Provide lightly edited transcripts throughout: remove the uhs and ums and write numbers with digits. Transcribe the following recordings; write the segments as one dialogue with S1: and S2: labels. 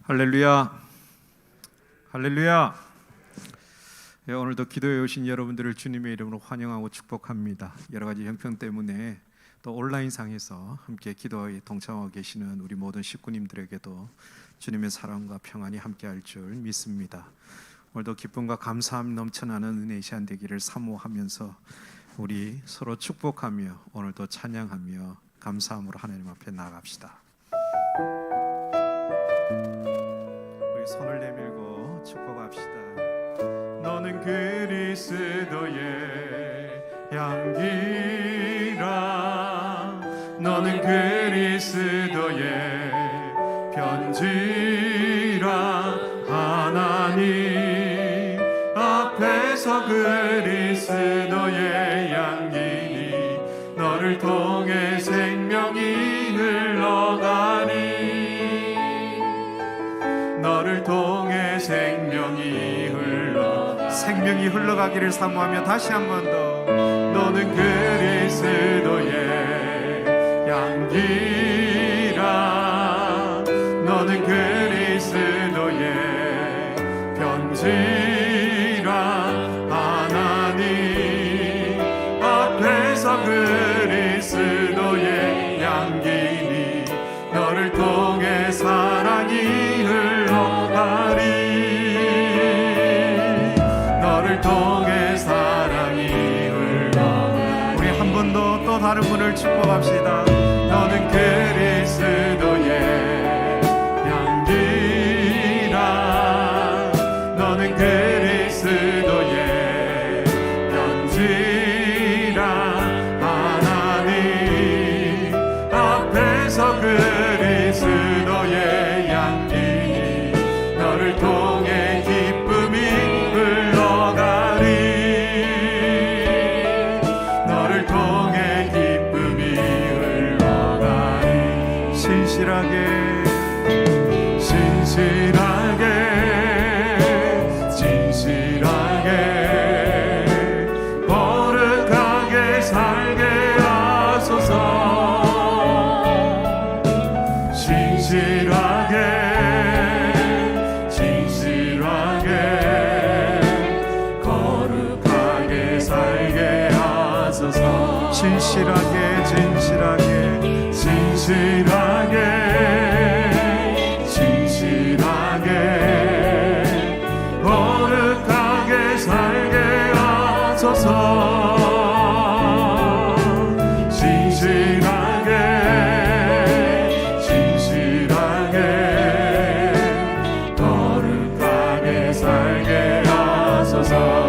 S1: 할렐루야, 할렐루야. 오늘도 기도해 오신 여러분들을 주님의 이름으로 환영하고 축복합니다. 여러 가지 형편 때문에 또 온라인상에서 함께 기도에 동참하고 계시는 우리 모든 식구님들에게도 주님의 사랑과 평안이 함께할 줄 믿습니다. 오늘도 기쁨과 감사함 넘쳐나는 은혜의 시간 되기를 사모하면서 우리 서로 축복하며 오늘도 찬양하며 감사함으로 하나님 앞에 나아갑시다. 우리 손을 내밀고 축복합시다. 너는 그리스도의 향기라, 너는 그리스도의 편지라. 하나님 앞에서 그리스도의 향기니 너를 통해 생명이 흘러가니, 너를 통해 생명이 흘러가기를 사모하며 다시 한 번 더. 너는 그리스도의 향기라, 너는 그리스도의 편지라. 하나님 앞에서 그리스도의 향기니 너를 통해 사랑이 흘러가리, 너를 통해 사랑이 흘러가리. 우리 한 번 더 또 다른 분을 축복합시다. 너는 그리스도의 향기라, 너는 그리스도의 편지라. 하나님 앞에서 그리스도의 향기니 너를 통해 기쁨이 흘러가리, 너를 통해 기쁨이 흘러가리. 신실하게 거룩하게 살게 하소서. 진실하게 거룩하게 살게 하소서. 진실하게 거룩하게 살게 하소서. 거룩하게 살게 하소서.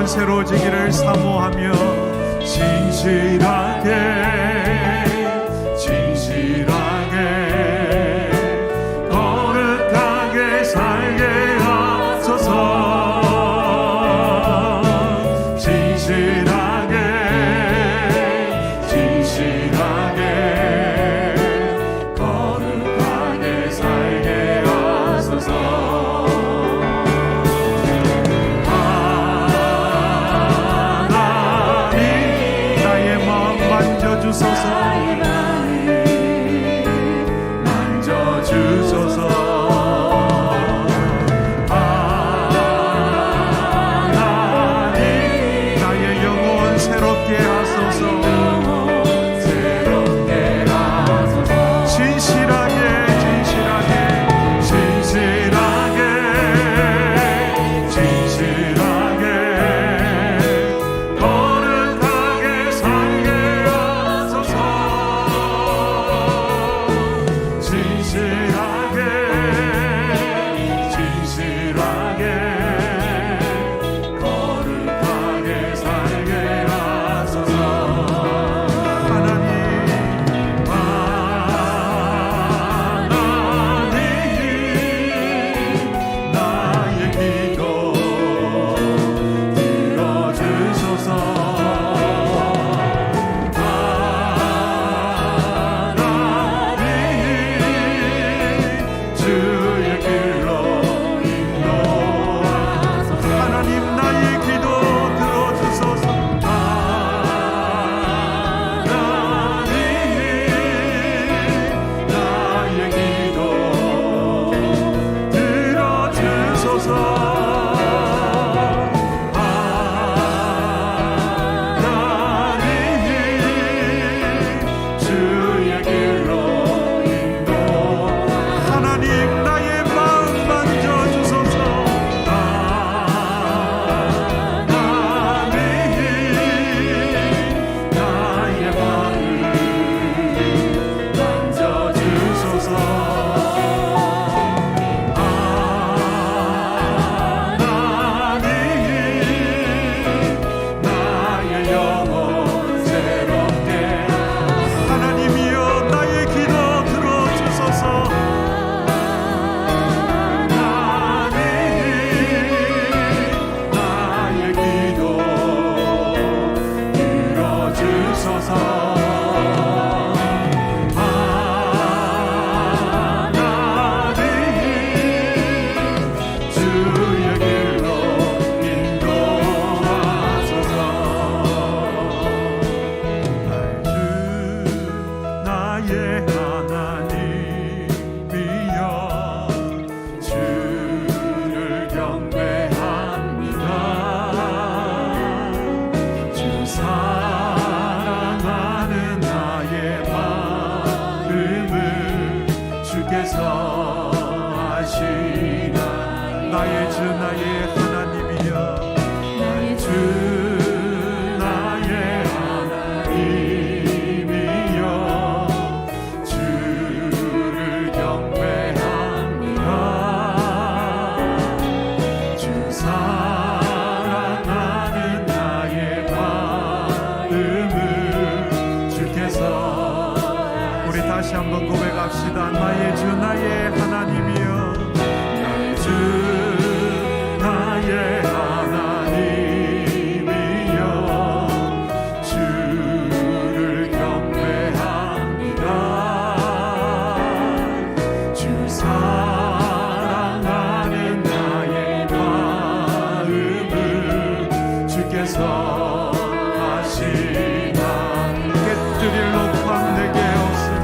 S1: 새로지기를 사모하며 진실하게 거룩하게 살게 하소서. 진실하게 거룩하게 살게 하소서. 나의 마음 다시 한번 고백합시다. 나의 주 나의 하나님이여, 나의 주 나의 하나님이여, 주를 경배합니다. 주 사랑하는 나의 마음을 주께서 하시나. 깨뜨릴 녹화 내게 없으니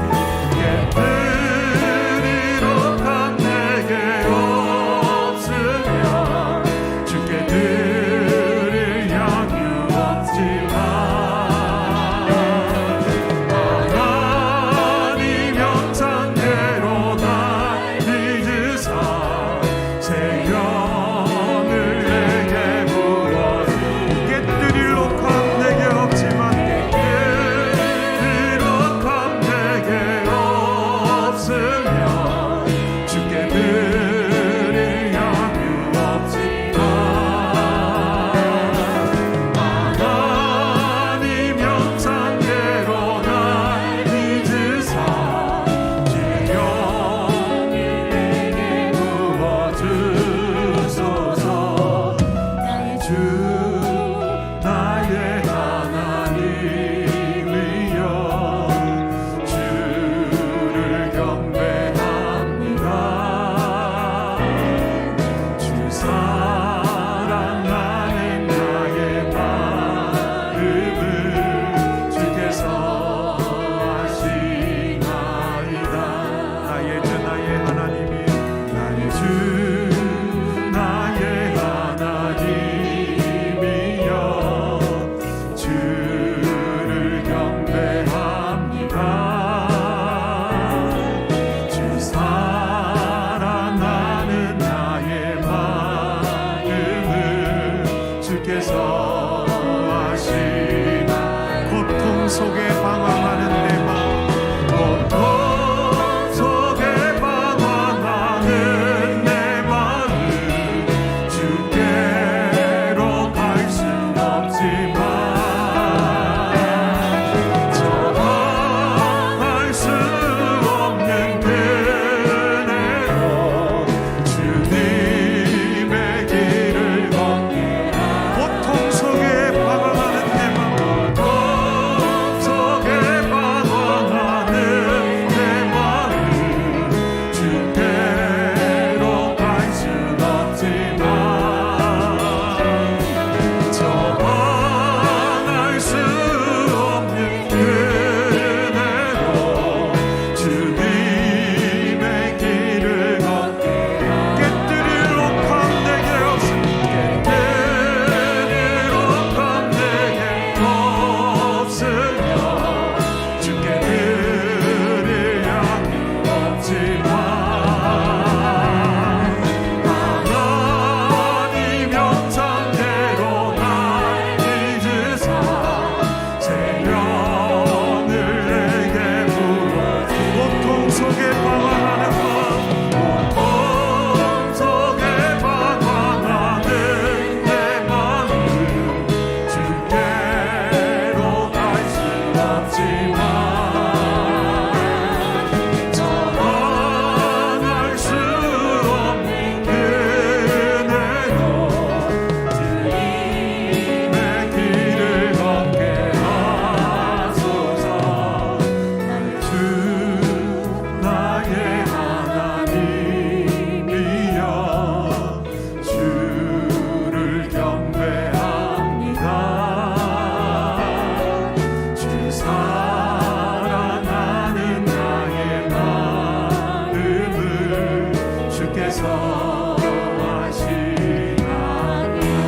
S1: 주를 경배하옵소서.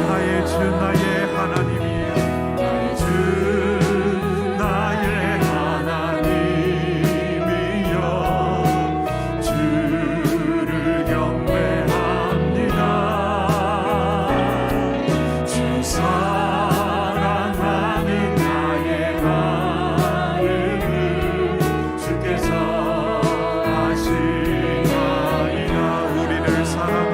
S1: 나의 주 나의 하나님이여 나의 하나님이여 주를 경배합니다. 주 사랑하는 나의 마음을 주께서 아시나이다. 우리를 사랑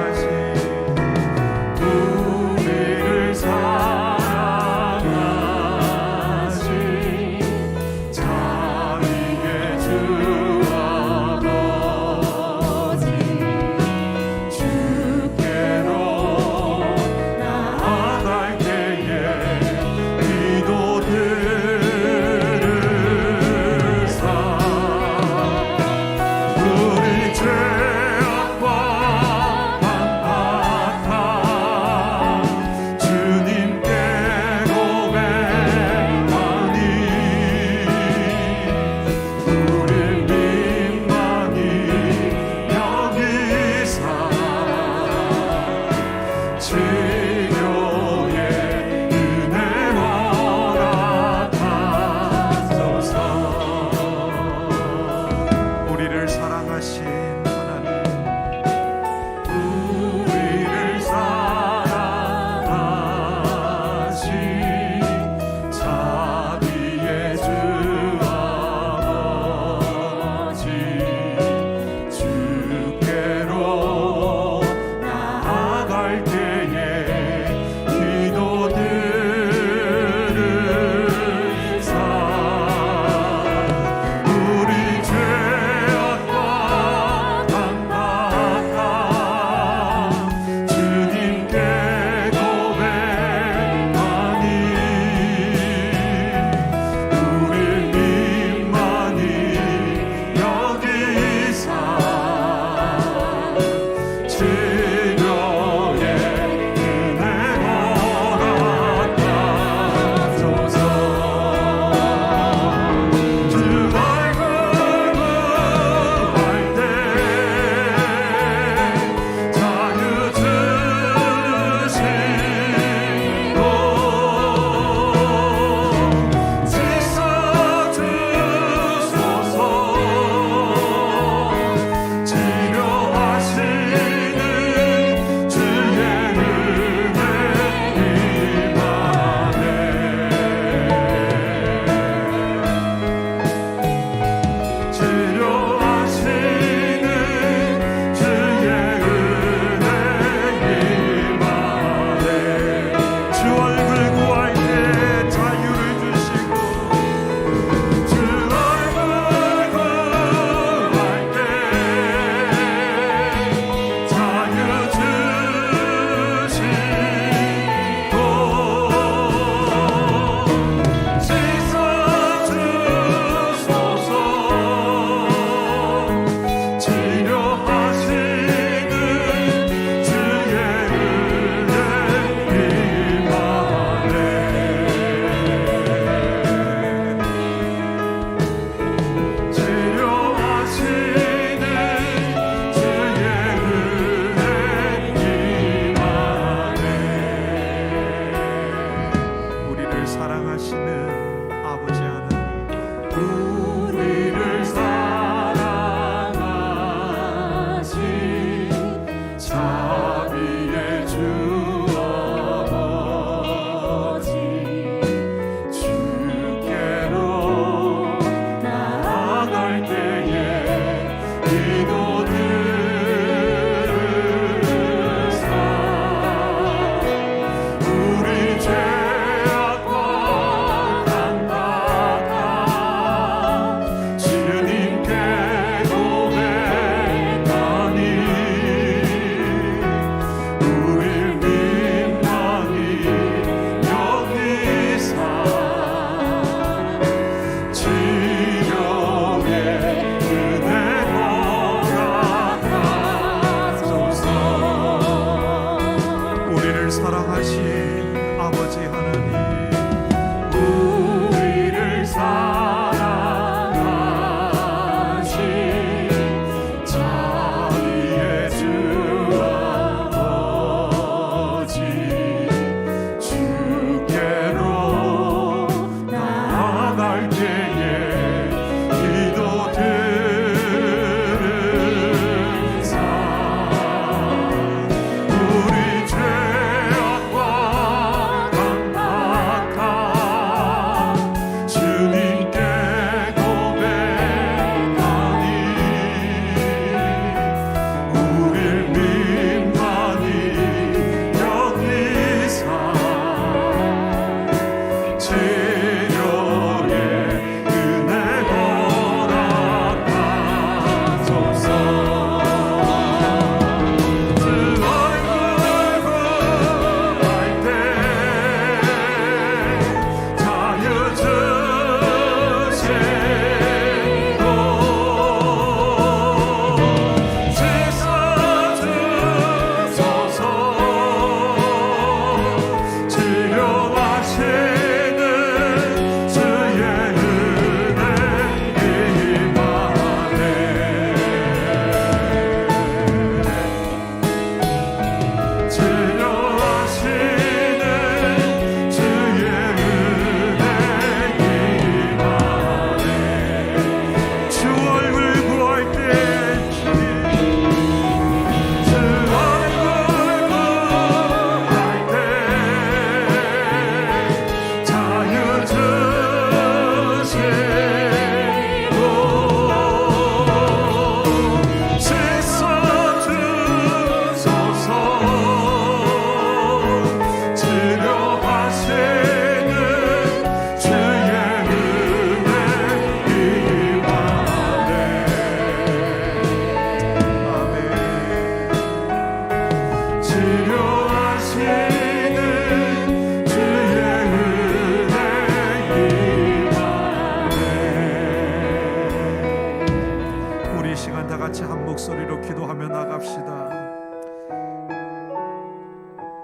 S1: 시간 다 같이 한 목소리로 기도하며 나갑시다.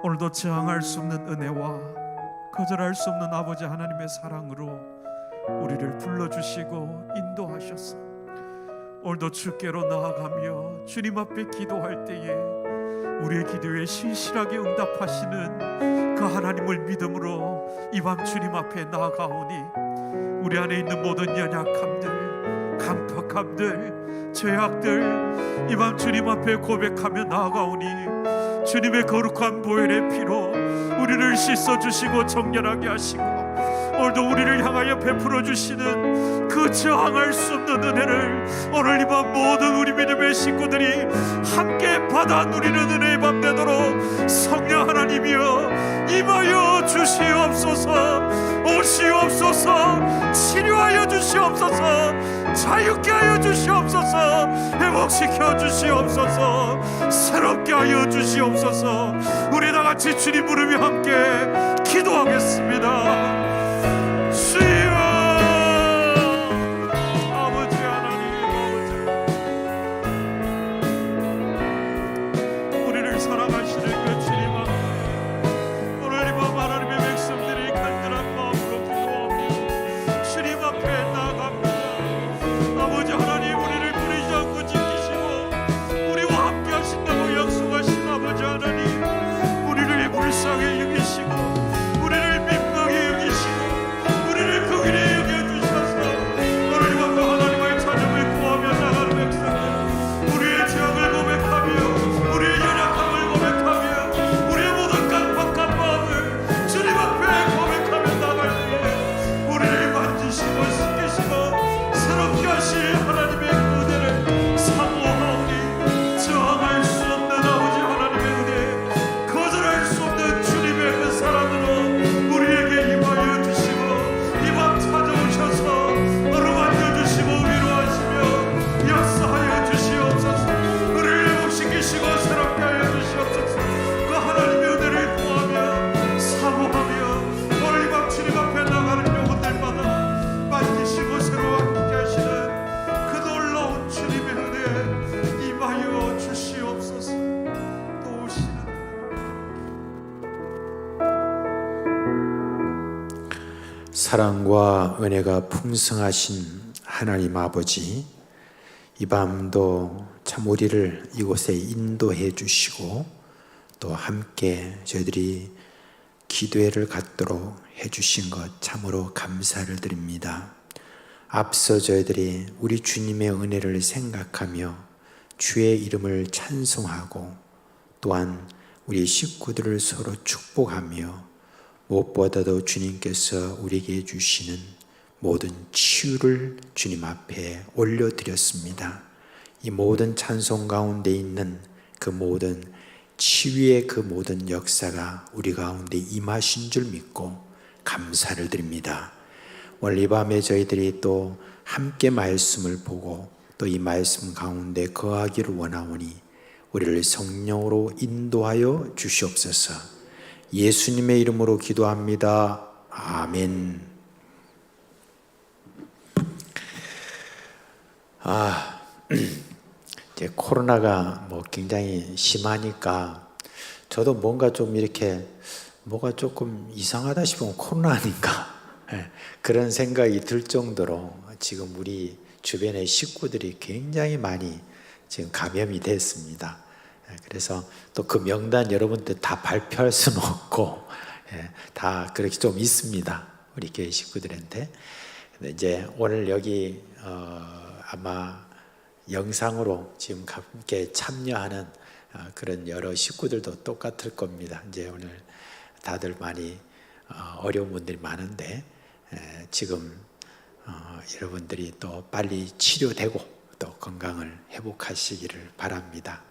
S1: 오늘도 저항할 수 없는 은혜와 거절할 수 없는 아버지 하나님의 사랑으로 우리를 불러주시고 인도하셔서 오늘도 주께로 나아가며 주님 앞에 기도할 때에 우리의 기도에 신실하게 응답하시는 그 하나님을 믿음으로 이 밤 주님 앞에 나아가오니 우리 안에 있는 모든 연약함들, 강팍함들, 죄악들 이 밤 주님 앞에 고백하며 나아가오니 주님의 거룩한 보혈의 피로 우리를 씻어주시고 정결하게 하시고 오늘도 우리를 향하여 베풀어 주시는 그 저항할 수 없는 은혜를 오늘 이 밤 모든 우리 믿음의 식구들이 함께 받아 누리는 은혜의 밤 되도록 성령 하나님이여 임하여 주시옵소서. 오시옵소서. 치료하여 주시옵소서. 자유케 하여 주시옵소서. 회복시켜 주시옵소서. 새롭게 하여 주시옵소서. 우리 다 같이 주님 부르며 함께 기도하겠습니다. 주여 아버지 하나님, 아버지 우리를 사랑하시는 그 주님 앞에 오늘 이 밤 하나님의 백성들이 간절한 마음으로 기도하며 주님 앞에 나아갑니다. 아버지 하나님, 우리를 버리지 않고 지키시고 우리와 함께 하신다고 약속하신 아버지 하나님, 우리를 불쌍히 여기시고 우리를 민망히 여기시고 우리를 그 길에 여겨주셔서 오늘 밤도 하나님의 찬양을 구하며 나가는 백성들, 우리의 죄악을 고백하며 우리의 연약함을 고백하며 우리의 모든 깜빡한 마음을 주님 앞에 고백하며 나갈 때에 우리를 만지시고 씻기시고 새롭게 하실 하나님의 그 은혜를 사모하오니 저항할 수 없는 아버지 하나님의 은혜, 거절할 수 없는 주님의 그 사랑으로 우리에게 임하여 주시고 이 밤 찾아오셔서 어루만져 주시고 위로하시며 역사하여 주시옵소서. 우리를 회복시키시고 새롭게 하여 주시옵소서. 그 하나님의 은혜를 구하며 사모하며 오늘 이 밤 주님 앞에 나가는 영혼들마다 만지시고 새롭게 하시는 그 놀라운 주님의 은혜 임하여 주시옵소서. 또 오시는
S2: 사랑과 은혜가 풍성하신 하나님 아버지, 이 밤도 참 우리를 이곳에 인도해 주시고 또 함께 저희들이 기도회를 갖도록 해 주신 것 참으로 감사를 드립니다. 앞서 저희들이 우리 주님의 은혜를 생각하며 주의 이름을 찬송하고 또한 우리 식구들을 서로 축복하며 무엇보다도 주님께서 우리에게 주시는 모든 치유를 주님 앞에 올려드렸습니다. 이 모든 찬송 가운데 있는 그 모든 치유의 그 모든 역사가 우리 가운데 임하신 줄 믿고 감사를 드립니다. 오늘 이 밤에 저희들이 또 함께 말씀을 보고 또 이 말씀 가운데 거하기를 원하오니 우리를 성령으로 인도하여 주시옵소서. 예수님의 이름으로 기도합니다. 아멘. 이제 코로나가 굉장히 심하니까 저도 뭔가 좀 이렇게 뭐가 조금 이상하다 싶으면 코로나 아닌가 그런 생각이 들 정도로 지금 우리 주변의 식구들이 굉장히 많이 지금 감염이 됐습니다. 그래서 또 그 명단 여러분들 다 발표할 수는 없고 다 그렇게 좀 있습니다. 우리 교회 식구들한테. 근데 이제 오늘 여기 아마 영상으로 지금 함께 참여하는 그런 여러 식구들도 똑같을 겁니다. 이제 오늘 다들 많이 어려운 분들이 많은데 지금 여러분들이 또 빨리 치료되고 또 건강을 회복하시기를 바랍니다.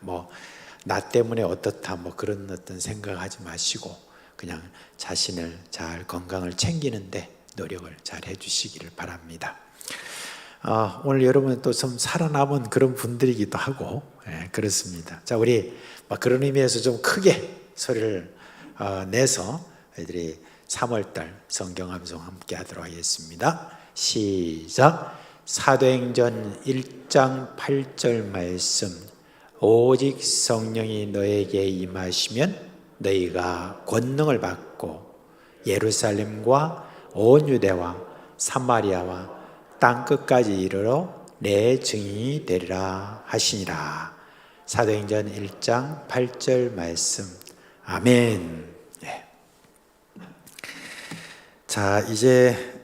S2: 나 때문에 어떻다 그런 어떤 생각하지 마시고 그냥 자신을 잘 건강을 챙기는데 노력을 잘 해주시기를 바랍니다. 오늘 여러분 또 좀 살아남은 그런 분들이기도 하고 그렇습니다. 자, 우리 그런 의미에서 좀 크게 소리를 내서 저희들이 3월달 성경 암송 함께 하도록 하겠습니다. 시작. 사도행전 1장 8절 말씀, 오직 성령이 너에게 임하시면 너희가 권능을 받고 예루살렘과 온 유대와 사마리아와 땅끝까지 이르러 내 증인이 되리라 하시니라. 사도행전 1장 8절 말씀. 아멘. 네. 자, 이제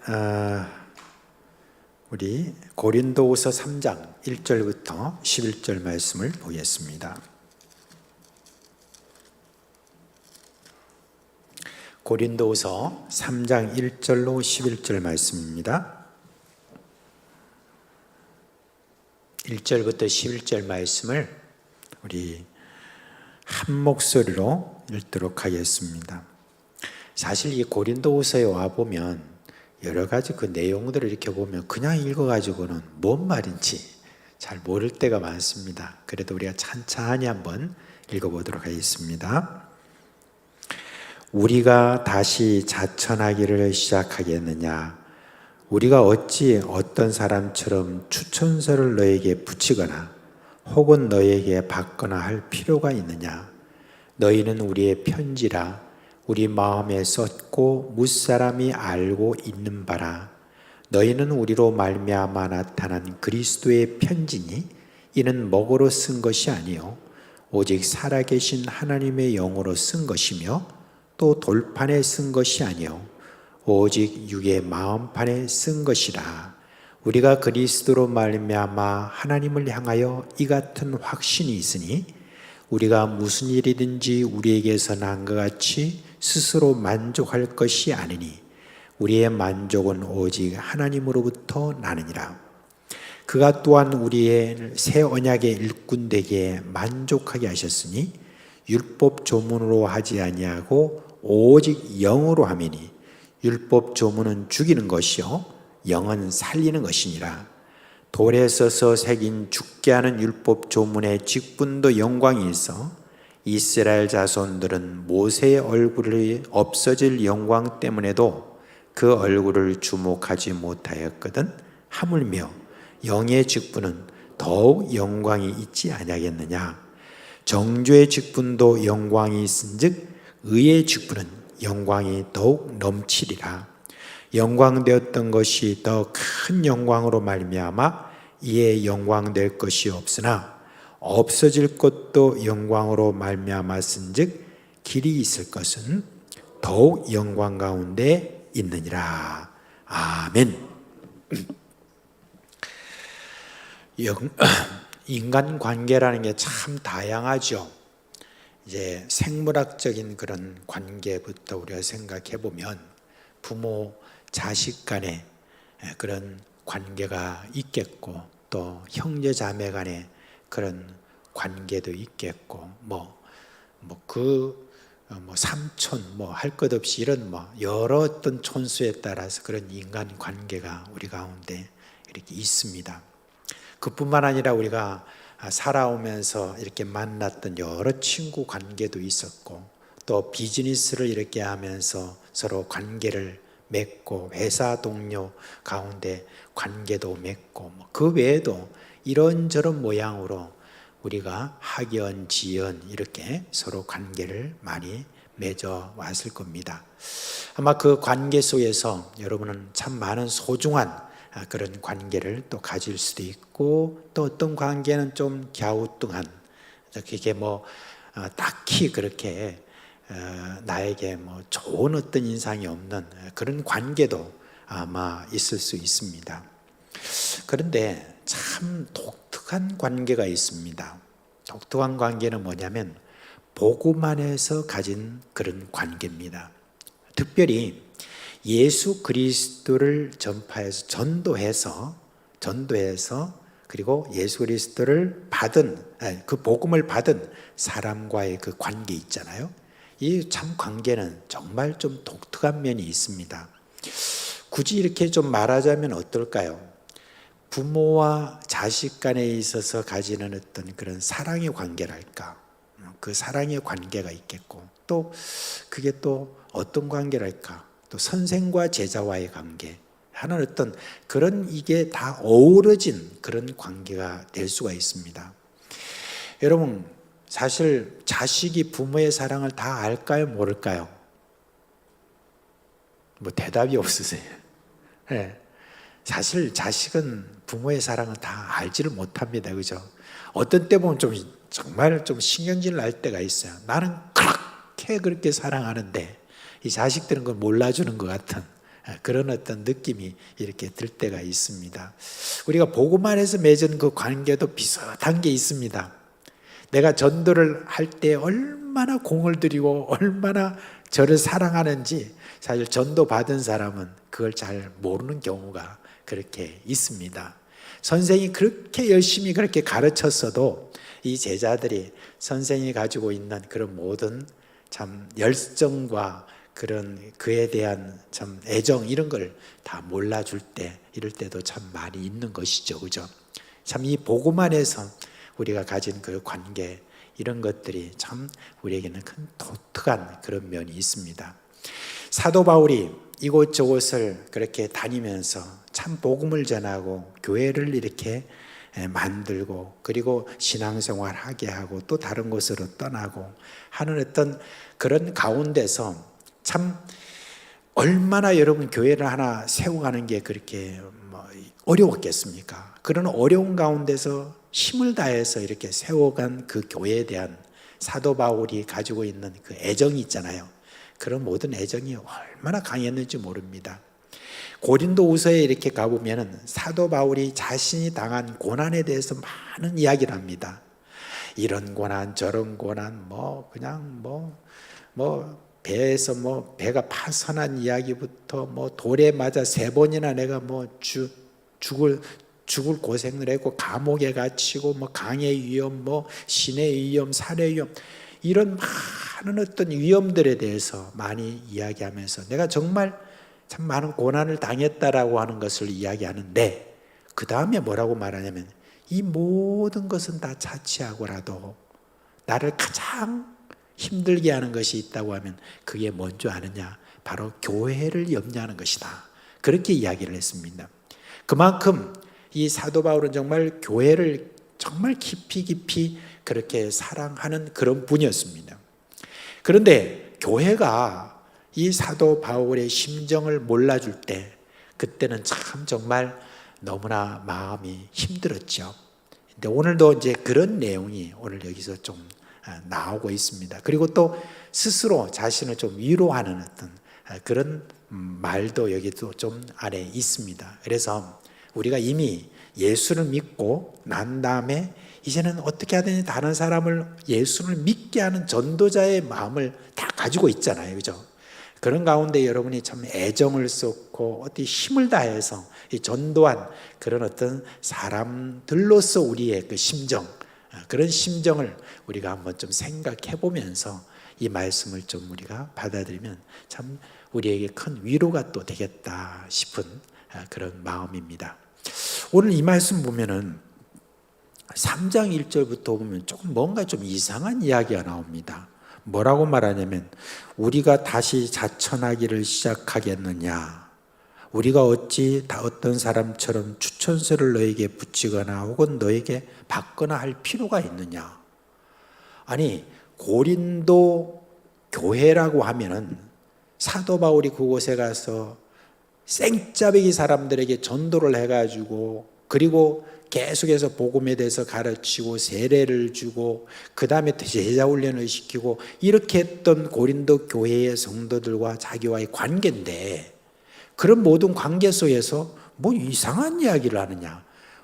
S2: 우리 고린도후서 3장 1절부터 11절 말씀을 보겠습니다. 고린도후서 3장 1절로 11절 말씀입니다. 1절부터 11절 말씀을 우리 한 목소리로 읽도록 하겠습니다. 사실 이 고린도후서에 와 보면 여러 가지 그 내용들을 이렇게 보면 그냥 읽어가지고는 뭔 말인지 잘 모를 때가 많습니다. 그래도 우리가 찬찬히 한번 읽어보도록 하겠습니다. 우리가 다시 자천하기를 시작하겠느냐? 우리가 어찌 어떤 사람처럼 추천서를 너에게 붙이거나 혹은 너에게 받거나 할 필요가 있느냐? 너희는 우리의 편지라 우리 마음에 썼고 무사람이 알고 있는 바라. 너희는 우리로 말미암아 나타난 그리스도의 편지니 이는 먹으로 쓴 것이 아니요 오직 살아계신 하나님의 영으로 쓴 것이며 또 돌판에 쓴 것이 아니요 오직 육의 마음판에 쓴 것이라. 우리가 그리스도로 말미암아 하나님을 향하여 이 같은 확신이 있으니 우리가 무슨 일이든지 우리에게서 난 것 같이 스스로 만족할 것이 아니니 우리의 만족은 오직 하나님으로부터 나느니라. 그가 또한 우리의 새 언약의 일꾼 되게 만족하게 하셨으니 율법 조문으로 하지 아니하고 오직 영으로 함이니 율법 조문은 죽이는 것이요 영은 살리는 것이니라. 돌에 써서 새긴 죽게 하는 율법 조문의 직분도 영광이 있어 이스라엘 자손들은 모세의 얼굴이 없어질 영광 때문에도 그 얼굴을 주목하지 못하였거든. 하물며 영의 직분은 더욱 영광이 있지 아니하겠느냐? 정죄의 직분도 영광이 있은즉 의의 직분은 영광이 더욱 넘치리라. 영광되었던 것이 더 큰 영광으로 말미암아 이에 영광될 것이 없으나 없어질 것도 영광으로 말미암았은즉 길이 있을 것은 더욱 영광 가운데 있느니라. 아멘. 인간 관계라는 게 참 다양하죠. 이제 생물학적인 그런 관계부터 우리가 생각해 보면 부모, 자식 간의 그런 관계가 있겠고 또 형제 자매 간의 그런 관계도 있겠고 삼촌 할 것 없이 이런 여러 어떤 촌수에 따라서 그런 인간 관계가 우리 가운데 이렇게 있습니다. 그뿐만 아니라 우리가 살아오면서 이렇게 만났던 여러 친구 관계도 있었고 또 비즈니스를 이렇게 하면서 서로 관계를 맺고 회사 동료 가운데 관계도 맺고 그 외에도 이런저런 모양으로 우리가 학연, 지연 이렇게 서로 관계를 많이 맺어 왔을 겁니다. 아마 그 관계 속에서 여러분은 참 많은 소중한 그런 관계를 또 가질 수도 있고 또 어떤 관계는 좀 갸우뚱한 그게 딱히 그렇게 나에게 좋은 어떤 인상이 없는 그런 관계도 아마 있을 수 있습니다. 그런데 참 독특한 관계가 있습니다. 독특한 관계는 뭐냐면 복음 안에서 가진 그런 관계입니다. 특별히 예수 그리스도를 전파해서 전도해서 그리고 예수 그리스도를 받은 그 복음을 받은 사람과의 그 관계 있잖아요. 이 참 관계는 정말 좀 독특한 면이 있습니다. 굳이 이렇게 좀 말하자면 어떨까요? 부모와 자식 간에 있어서 가지는 어떤 그런 사랑의 관계랄까? 그 사랑의 관계가 있겠고 또 그게 또 어떤 관계랄까? 또 선생과 제자와의 관계 하는 어떤 그런 이게 다 어우러진 그런 관계가 될 수가 있습니다. 여러분, 사실 자식이 부모의 사랑을 다 알까요? 모를까요? 뭐 대답이 없으세요. 네. 사실 자식은 부모의 사랑을 다 알지를 못합니다. 그죠? 어떤 때 보면 정말 좀 신경질 날 때가 있어요. 나는 그렇게 사랑하는데 이 자식들은 그걸 몰라주는 것 같은 그런 어떤 느낌이 이렇게 들 때가 있습니다. 우리가 복음 안에서 맺은 그 관계도 비슷한 게 있습니다. 내가 전도를 할 때 얼마나 공을 들이고 얼마나 저를 사랑하는지 사실 전도 받은 사람은 그걸 잘 모르는 경우가 그렇게 있습니다. 선생이 그렇게 열심히 그렇게 가르쳤어도 이 제자들이 선생이 가지고 있는 그런 모든 참 열정과 그런 그에 대한 참 애정 이런 걸 다 몰라줄 때 이럴 때도 참 많이 있는 것이죠. 그죠? 참 이 복음 안에서 우리가 가진 그 관계 이런 것들이 참 우리에게는 큰 독특한 그런 면이 있습니다. 사도 바울이 이곳저곳을 그렇게 다니면서 참 복음을 전하고 교회를 이렇게 만들고 그리고 신앙생활 하게 하고 또 다른 곳으로 떠나고 하는 어떤 그런 가운데서 참 얼마나 여러분 교회를 하나 세워가는 게 그렇게 어려웠겠습니까? 그런 어려운 가운데서 힘을 다해서 이렇게 세워간 그 교회에 대한 사도 바울이 가지고 있는 그 애정이 있잖아요. 그런 모든 애정이 얼마나 강했는지 모릅니다. 고린도후서에 이렇게 가보면 사도 바울이 자신이 당한 고난에 대해서 많은 이야기를 합니다. 이런 고난 저런 고난 배에서 배가 파선한 이야기부터 돌에 맞아 3번이나 내가 죽을 고생을 했고 감옥에 갇히고 강의 위험 신의 위험 살의 위험 이런 많은 어떤 위험들에 대해서 많이 이야기하면서 내가 정말 참 많은 고난을 당했다라고 하는 것을 이야기하는데 그 다음에 뭐라고 말하냐면 이 모든 것은 다 차치하고라도 나를 가장 힘들게 하는 것이 있다고 하면 그게 뭔지 아느냐? 바로 교회를 염려하는 것이다. 그렇게 이야기를 했습니다. 그만큼 이 사도 바울은 정말 교회를 정말 깊이 그렇게 사랑하는 그런 분이었습니다. 그런데 교회가 이 사도 바울의 심정을 몰라줄 때 그때는 참 정말 너무나 마음이 힘들었죠. 근데 오늘도 이제 그런 내용이 오늘 여기서 좀 나오고 있습니다. 그리고 또 스스로 자신을 좀 위로하는 어떤 그런 말도 여기도 좀 안에 있습니다. 그래서 우리가 이미 예수를 믿고 난 다음에 이제는 어떻게 하든지 다른 사람을 예수를 믿게 하는 전도자의 마음을 다 가지고 있잖아요. 그죠? 그런 가운데 여러분이 참 애정을 쏟고 어디 힘을 다해서 이 전도한 그런 어떤 사람들로서 우리의 그 심정, 그런 심정을 우리가 한번 좀 생각해 보면서 이 말씀을 좀 우리가 받아들이면 참 우리에게 큰 위로가 또 되겠다 싶은 그런 마음입니다. 오늘 이 말씀 보면은 3장 1절부터 보면 조금 뭔가 좀 이상한 이야기가 나옵니다. 뭐라고 말하냐면 우리가 다시 자천하기를 시작하겠느냐? 우리가 어찌 다 어떤 사람처럼 추천서를 너에게 붙이거나 혹은 너에게 받거나 할 필요가 있느냐? 아니 고린도 교회라고 하면은 사도 바울이 그곳에 가서 생짜배기 사람들에게 전도를 해가지고 그리고 계속해서 복음에 대해서 가르치고 세례를 주고 그 다음에 제자 훈련을 시키고 이렇게 했던 고린도 교회의 성도들과 자기와의 관계인데 그런 모든 관계 속에서 뭐 이상한 이야기를 하느냐?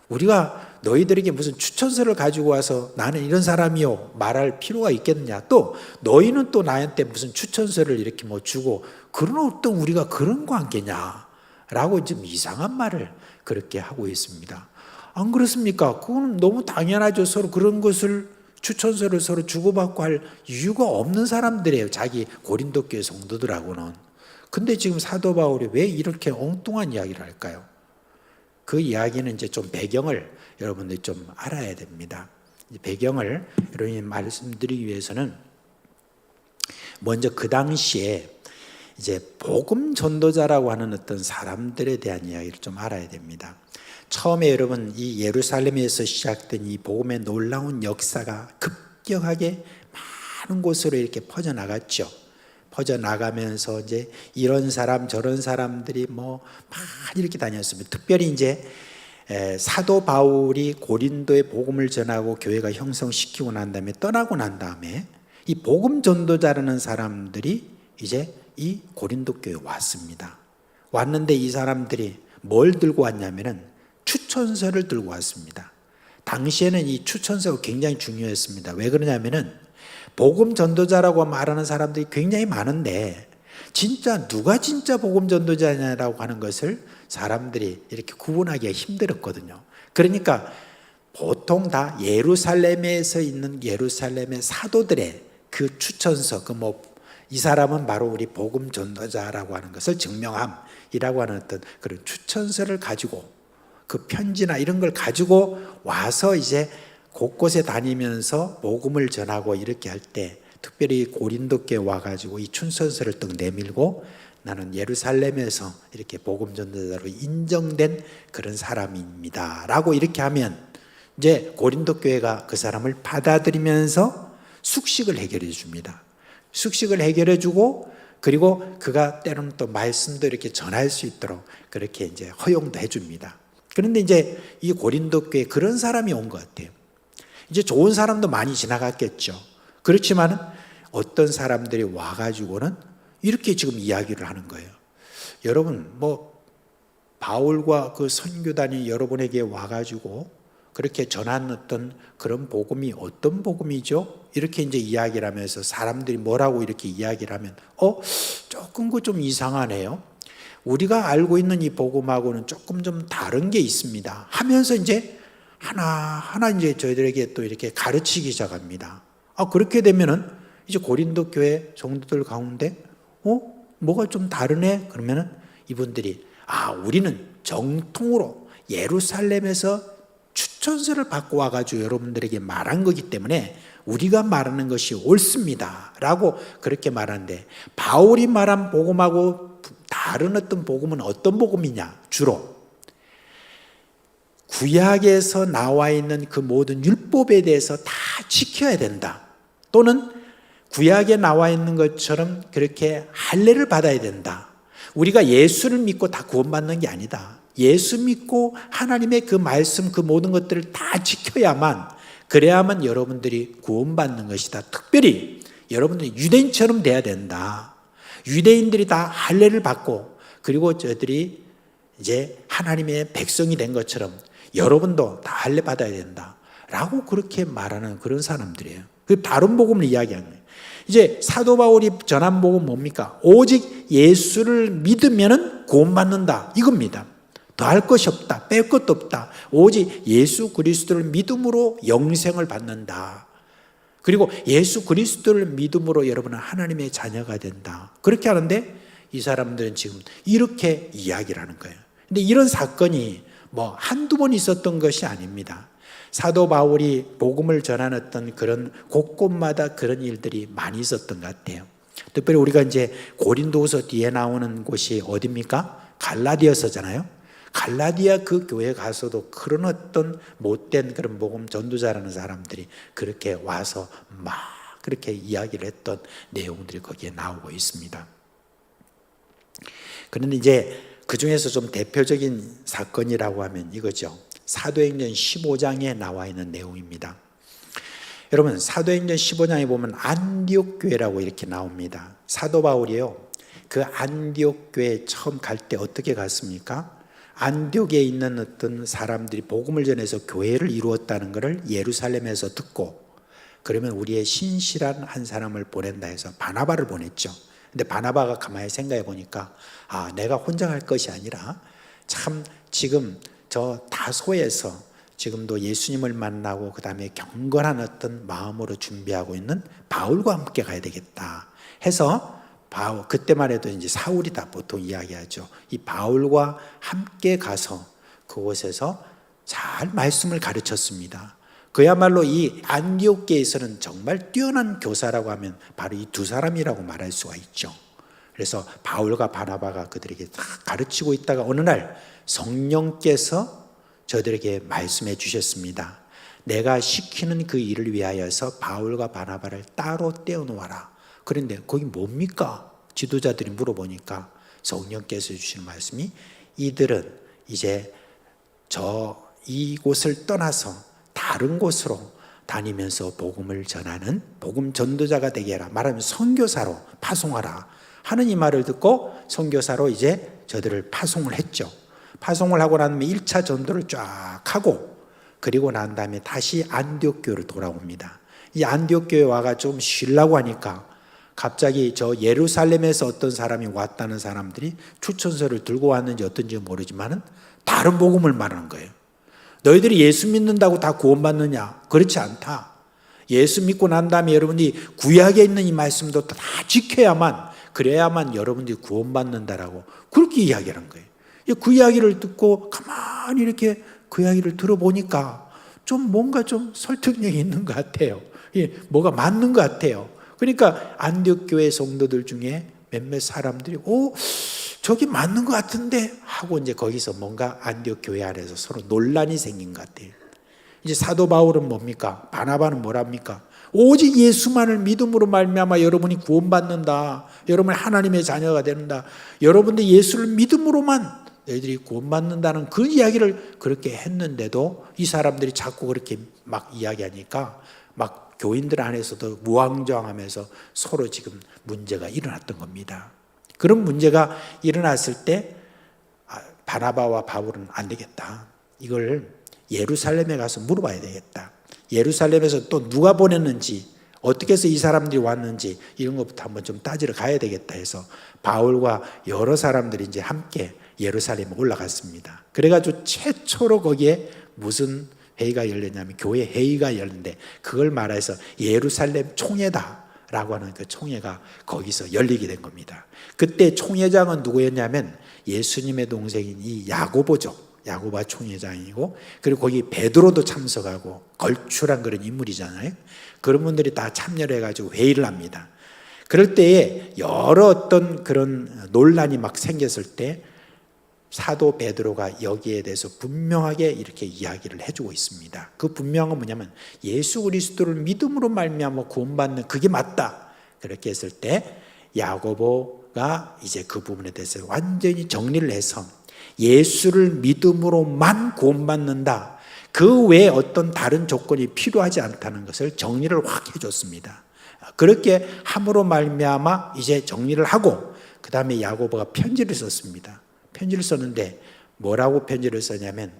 S2: 우리가 너희들에게 무슨 추천서를 가지고 와서 나는 이런 사람이요 말할 필요가 있겠느냐? 또 너희는 또 나한테 무슨 추천서를 이렇게 주고 그런 어떤 우리가 그런 관계냐? 라고 좀 이상한 말을 그렇게 하고 있습니다. 안 그렇습니까? 그건 너무 당연하죠. 서로 그런 것을 추천서를 서로 주고받고 할 이유가 없는 사람들이에요. 자기 고린도 교회 성도들하고는. 근데 지금 사도 바울이 왜 이렇게 엉뚱한 이야기를 할까요? 그 이야기는 이제 좀 배경을 여러분들이 좀 알아야 됩니다. 배경을 여러분이 말씀드리기 위해서는 먼저 그 당시에 이제 복음 전도자라고 하는 어떤 사람들에 대한 이야기를 좀 알아야 됩니다. 처음에 여러분 이 예루살렘에서 시작된 이 복음의 놀라운 역사가 급격하게 많은 곳으로 이렇게 퍼져나갔죠. 퍼져나가면서 이제 이런 사람 저런 사람들이 뭐 많이 이렇게 다녔습니다. 특별히 이제 사도 바울이 고린도에 복음을 전하고 교회가 형성시키고 난 다음에 떠나고 난 다음에 이 복음 전도자라는 사람들이 이제 이 고린도 교회에 왔습니다. 왔는데 이 사람들이 뭘 들고 왔냐면은 추천서를 들고 왔습니다. 당시에는 이 추천서가 굉장히 중요했습니다. 왜 그러냐면은 복음 전도자라고 말하는 사람들이 굉장히 많은데 진짜 누가 진짜 복음 전도자냐라고 하는 것을 사람들이 이렇게 구분하기가 힘들었거든요. 그러니까 보통 다 예루살렘에서 있는 예루살렘의 사도들의 그 추천서, 이 사람은 바로 우리 복음 전도자라고 하는 것을 증명함이라고 하는 어떤 그런 추천서를 가지고 그 편지나 이런 걸 가지고 와서 이제 곳곳에 다니면서 복음을 전하고 이렇게 할 때 특별히 고린도께 와가지고 이 추천서를 딱 내밀고 나는 예루살렘에서 이렇게 복음 전도자로 인정된 그런 사람입니다 라고 이렇게 하면 이제 고린도 교회가 그 사람을 받아들이면서 숙식을 해결해 줍니다. 숙식을 해결해 주고 그리고 그가 때로는 또 말씀도 이렇게 전할 수 있도록 그렇게 이제 허용도 해 줍니다. 그런데 이제 이 고린도 교회에 그런 사람이 온 것 같아요. 이제 좋은 사람도 많이 지나갔겠죠. 그렇지만 어떤 사람들이 와가지고는 이렇게 지금 이야기를 하는 거예요. 여러분, 바울과 그 선교단이 여러분에게 와가지고 그렇게 전한 어떤 그런 복음이 어떤 복음이죠? 이렇게 이제 이야기를 하면서 사람들이 뭐라고 이렇게 이야기를 하면, 조금 좀 이상하네요. 우리가 알고 있는 이 복음하고는 조금 좀 다른 게 있습니다. 하면서 이제 하나하나 이제 저희들에게 또 이렇게 가르치기 시작합니다. 그렇게 되면은 이제 고린도 교회 성도들 가운데, 뭐가 좀 다르네? 그러면은 이분들이, 우리는 정통으로 예루살렘에서 추천서를 받고 와가지고 여러분들에게 말한 거기 때문에 우리가 말하는 것이 옳습니다. 라고 그렇게 말하는데, 바울이 말한 복음하고 다른 어떤 복음은 어떤 복음이냐? 주로 구약에서 나와 있는 그 모든 율법에 대해서 다 지켜야 된다. 또는 구약에 나와 있는 것처럼 그렇게 할례를 받아야 된다. 우리가 예수를 믿고 다 구원받는 게 아니다. 예수 믿고 하나님의 그 말씀, 그 모든 것들을 다 지켜야만, 그래야만 여러분들이 구원받는 것이다. 특별히 여러분들이 유대인처럼 돼야 된다. 유대인들이 다 할례를 받고 그리고 저들이 이제 하나님의 백성이 된 것처럼 여러분도 다 할례 받아야 된다 라고 그렇게 말하는 그런 사람들이에요. 그 다른 복음을 이야기하는 거예요. 이제 사도 바울이 전한 복음은 뭡니까? 오직 예수를 믿으면 구원받는다 이겁니다. 더할 것이 없다, 뺄 것도 없다. 오직 예수 그리스도를 믿음으로 영생을 받는다. 그리고 예수 그리스도를 믿음으로 여러분은 하나님의 자녀가 된다. 그렇게 하는데 이 사람들은 지금 이렇게 이야기를 하는 거예요. 근데 이런 사건이 한두 번 있었던 것이 아닙니다. 사도 바울이 복음을 전하는 그런 곳곳마다 그런 일들이 많이 있었던 것 같아요. 특별히 우리가 이제 고린도후서 뒤에 나오는 곳이 어디입니까? 갈라디아서잖아요. 갈라디아 그 교회 가서도 그런 어떤 못된 그런 복음 전도자라는 사람들이 그렇게 와서 막 그렇게 이야기를 했던 내용들이 거기에 나오고 있습니다. 그런데 이제 그 중에서 좀 대표적인 사건이라고 하면 이거죠. 사도행전 15장에 나와 있는 내용입니다. 여러분, 사도행전 15장에 보면 안디옥 교회라고 이렇게 나옵니다. 사도 바울이요, 그 안디옥 교회에 처음 갈 때 어떻게 갔습니까? 안디옥에 있는 어떤 사람들이 복음을 전해서 교회를 이루었다는 것을 예루살렘에서 듣고, 그러면 우리의 신실한 한 사람을 보낸다 해서 바나바를 보냈죠. 근데 바나바가 가만히 생각해 보니까 내가 혼자 갈 것이 아니라 참 지금 저 다소에서 지금도 예수님을 만나고 그 다음에 경건한 어떤 마음으로 준비하고 있는 바울과 함께 가야 되겠다 해서 그때만 해도 이제 사울이 다 보통 이야기하죠. 이 바울과 함께 가서 그곳에서 잘 말씀을 가르쳤습니다. 그야말로 이 안디옥계에서는 정말 뛰어난 교사라고 하면 바로 이 두 사람이라고 말할 수가 있죠. 그래서 바울과 바나바가 그들에게 다 가르치고 있다가 어느 날 성령께서 저들에게 말씀해 주셨습니다. 내가 시키는 그 일을 위하여서 바울과 바나바를 따로 떼어놓아라. 그런데 거기 뭡니까? 지도자들이 물어보니까 성령께서 주시는 말씀이 이들은 이제 이곳을 떠나서 다른 곳으로 다니면서 복음을 전하는 복음 전도자가 되게 해라. 말하면 선교사로 파송하라 하는 이 말을 듣고 선교사로 이제 저들을 파송을 했죠. 파송을 하고 난 다음에 1차 전도를 쫙 하고 그리고 난 다음에 다시 안디옥 교회로 돌아옵니다. 이 안디옥 교회 와가 좀 쉬려고 하니까 갑자기 저 예루살렘에서 어떤 사람이 왔다는 사람들이 추천서를 들고 왔는지 어떤지 모르지만은 다른 복음을 말하는 거예요. 너희들이 예수 믿는다고 다 구원받느냐? 그렇지 않다. 예수 믿고 난 다음에 여러분이 구약에 있는 이 말씀도 다 지켜야만, 그래야만 여러분들이 구원받는다라고 그렇게 이야기하는 거예요. 그 이야기를 듣고 가만히 이렇게 그 이야기를 들어보니까 좀 뭔가 좀 설득력이 있는 것 같아요. 뭐가 맞는 것 같아요. 그러니까 안디옥 교회 성도들 중에 몇몇 사람들이 저기 맞는 것 같은데 하고 이제 거기서 뭔가 안디옥 교회 안에서 서로 논란이 생긴 것 같아요. 이제 사도 바울은 뭡니까? 바나바는 뭐랍니까? 오직 예수만을 믿음으로 말미암아 여러분이 구원받는다. 여러분 하나님의 자녀가 된다. 여러분들 예수를 믿음으로만 너희들이 구원받는다는 그 이야기를 그렇게 했는데도 이 사람들이 자꾸 그렇게 막 이야기하니까 막 교인들 안에서도 무왕정하면서 서로 지금 문제가 일어났던 겁니다. 그런 문제가 일어났을 때 바나바와 바울은 안 되겠다. 이걸 예루살렘에 가서 물어봐야 되겠다. 예루살렘에서 또 누가 보냈는지 어떻게 해서 이 사람들이 왔는지 이런 것부터 한번 좀 따지러 가야 되겠다 해서 바울과 여러 사람들이 이제 함께 예루살렘에 올라갔습니다. 그래가지고 최초로 거기에 무슨 회의가 열렸냐면 교회 회의가 열렸는데 그걸 말해서 예루살렘 총회다라고 하는 그 총회가 거기서 열리게 된 겁니다. 그때 총회장은 누구였냐면 예수님의 동생인 이 야고보죠. 야고보가 총회장이고 그리고 거기 베드로도 참석하고 걸출한 그런 인물이잖아요. 그런 분들이 다 참여를 해가지고 회의를 합니다. 그럴 때에 여러 어떤 그런 논란이 막 생겼을 때 사도 베드로가 여기에 대해서 분명하게 이렇게 이야기를 해주고 있습니다. 그 분명한 건 뭐냐면 예수 그리스도를 믿음으로 말미암아 구원받는 그게 맞다. 그렇게 했을 때 야고보가 이제 그 부분에 대해서 완전히 정리를 해서 예수를 믿음으로만 구원받는다. 그 외에 어떤 다른 조건이 필요하지 않다는 것을 정리를 확 해줬습니다. 그렇게 함으로 말미암아 이제 정리를 하고 그 다음에 야고보가 편지를 썼습니다. 편지를 썼는데 뭐라고 편지를 썼냐면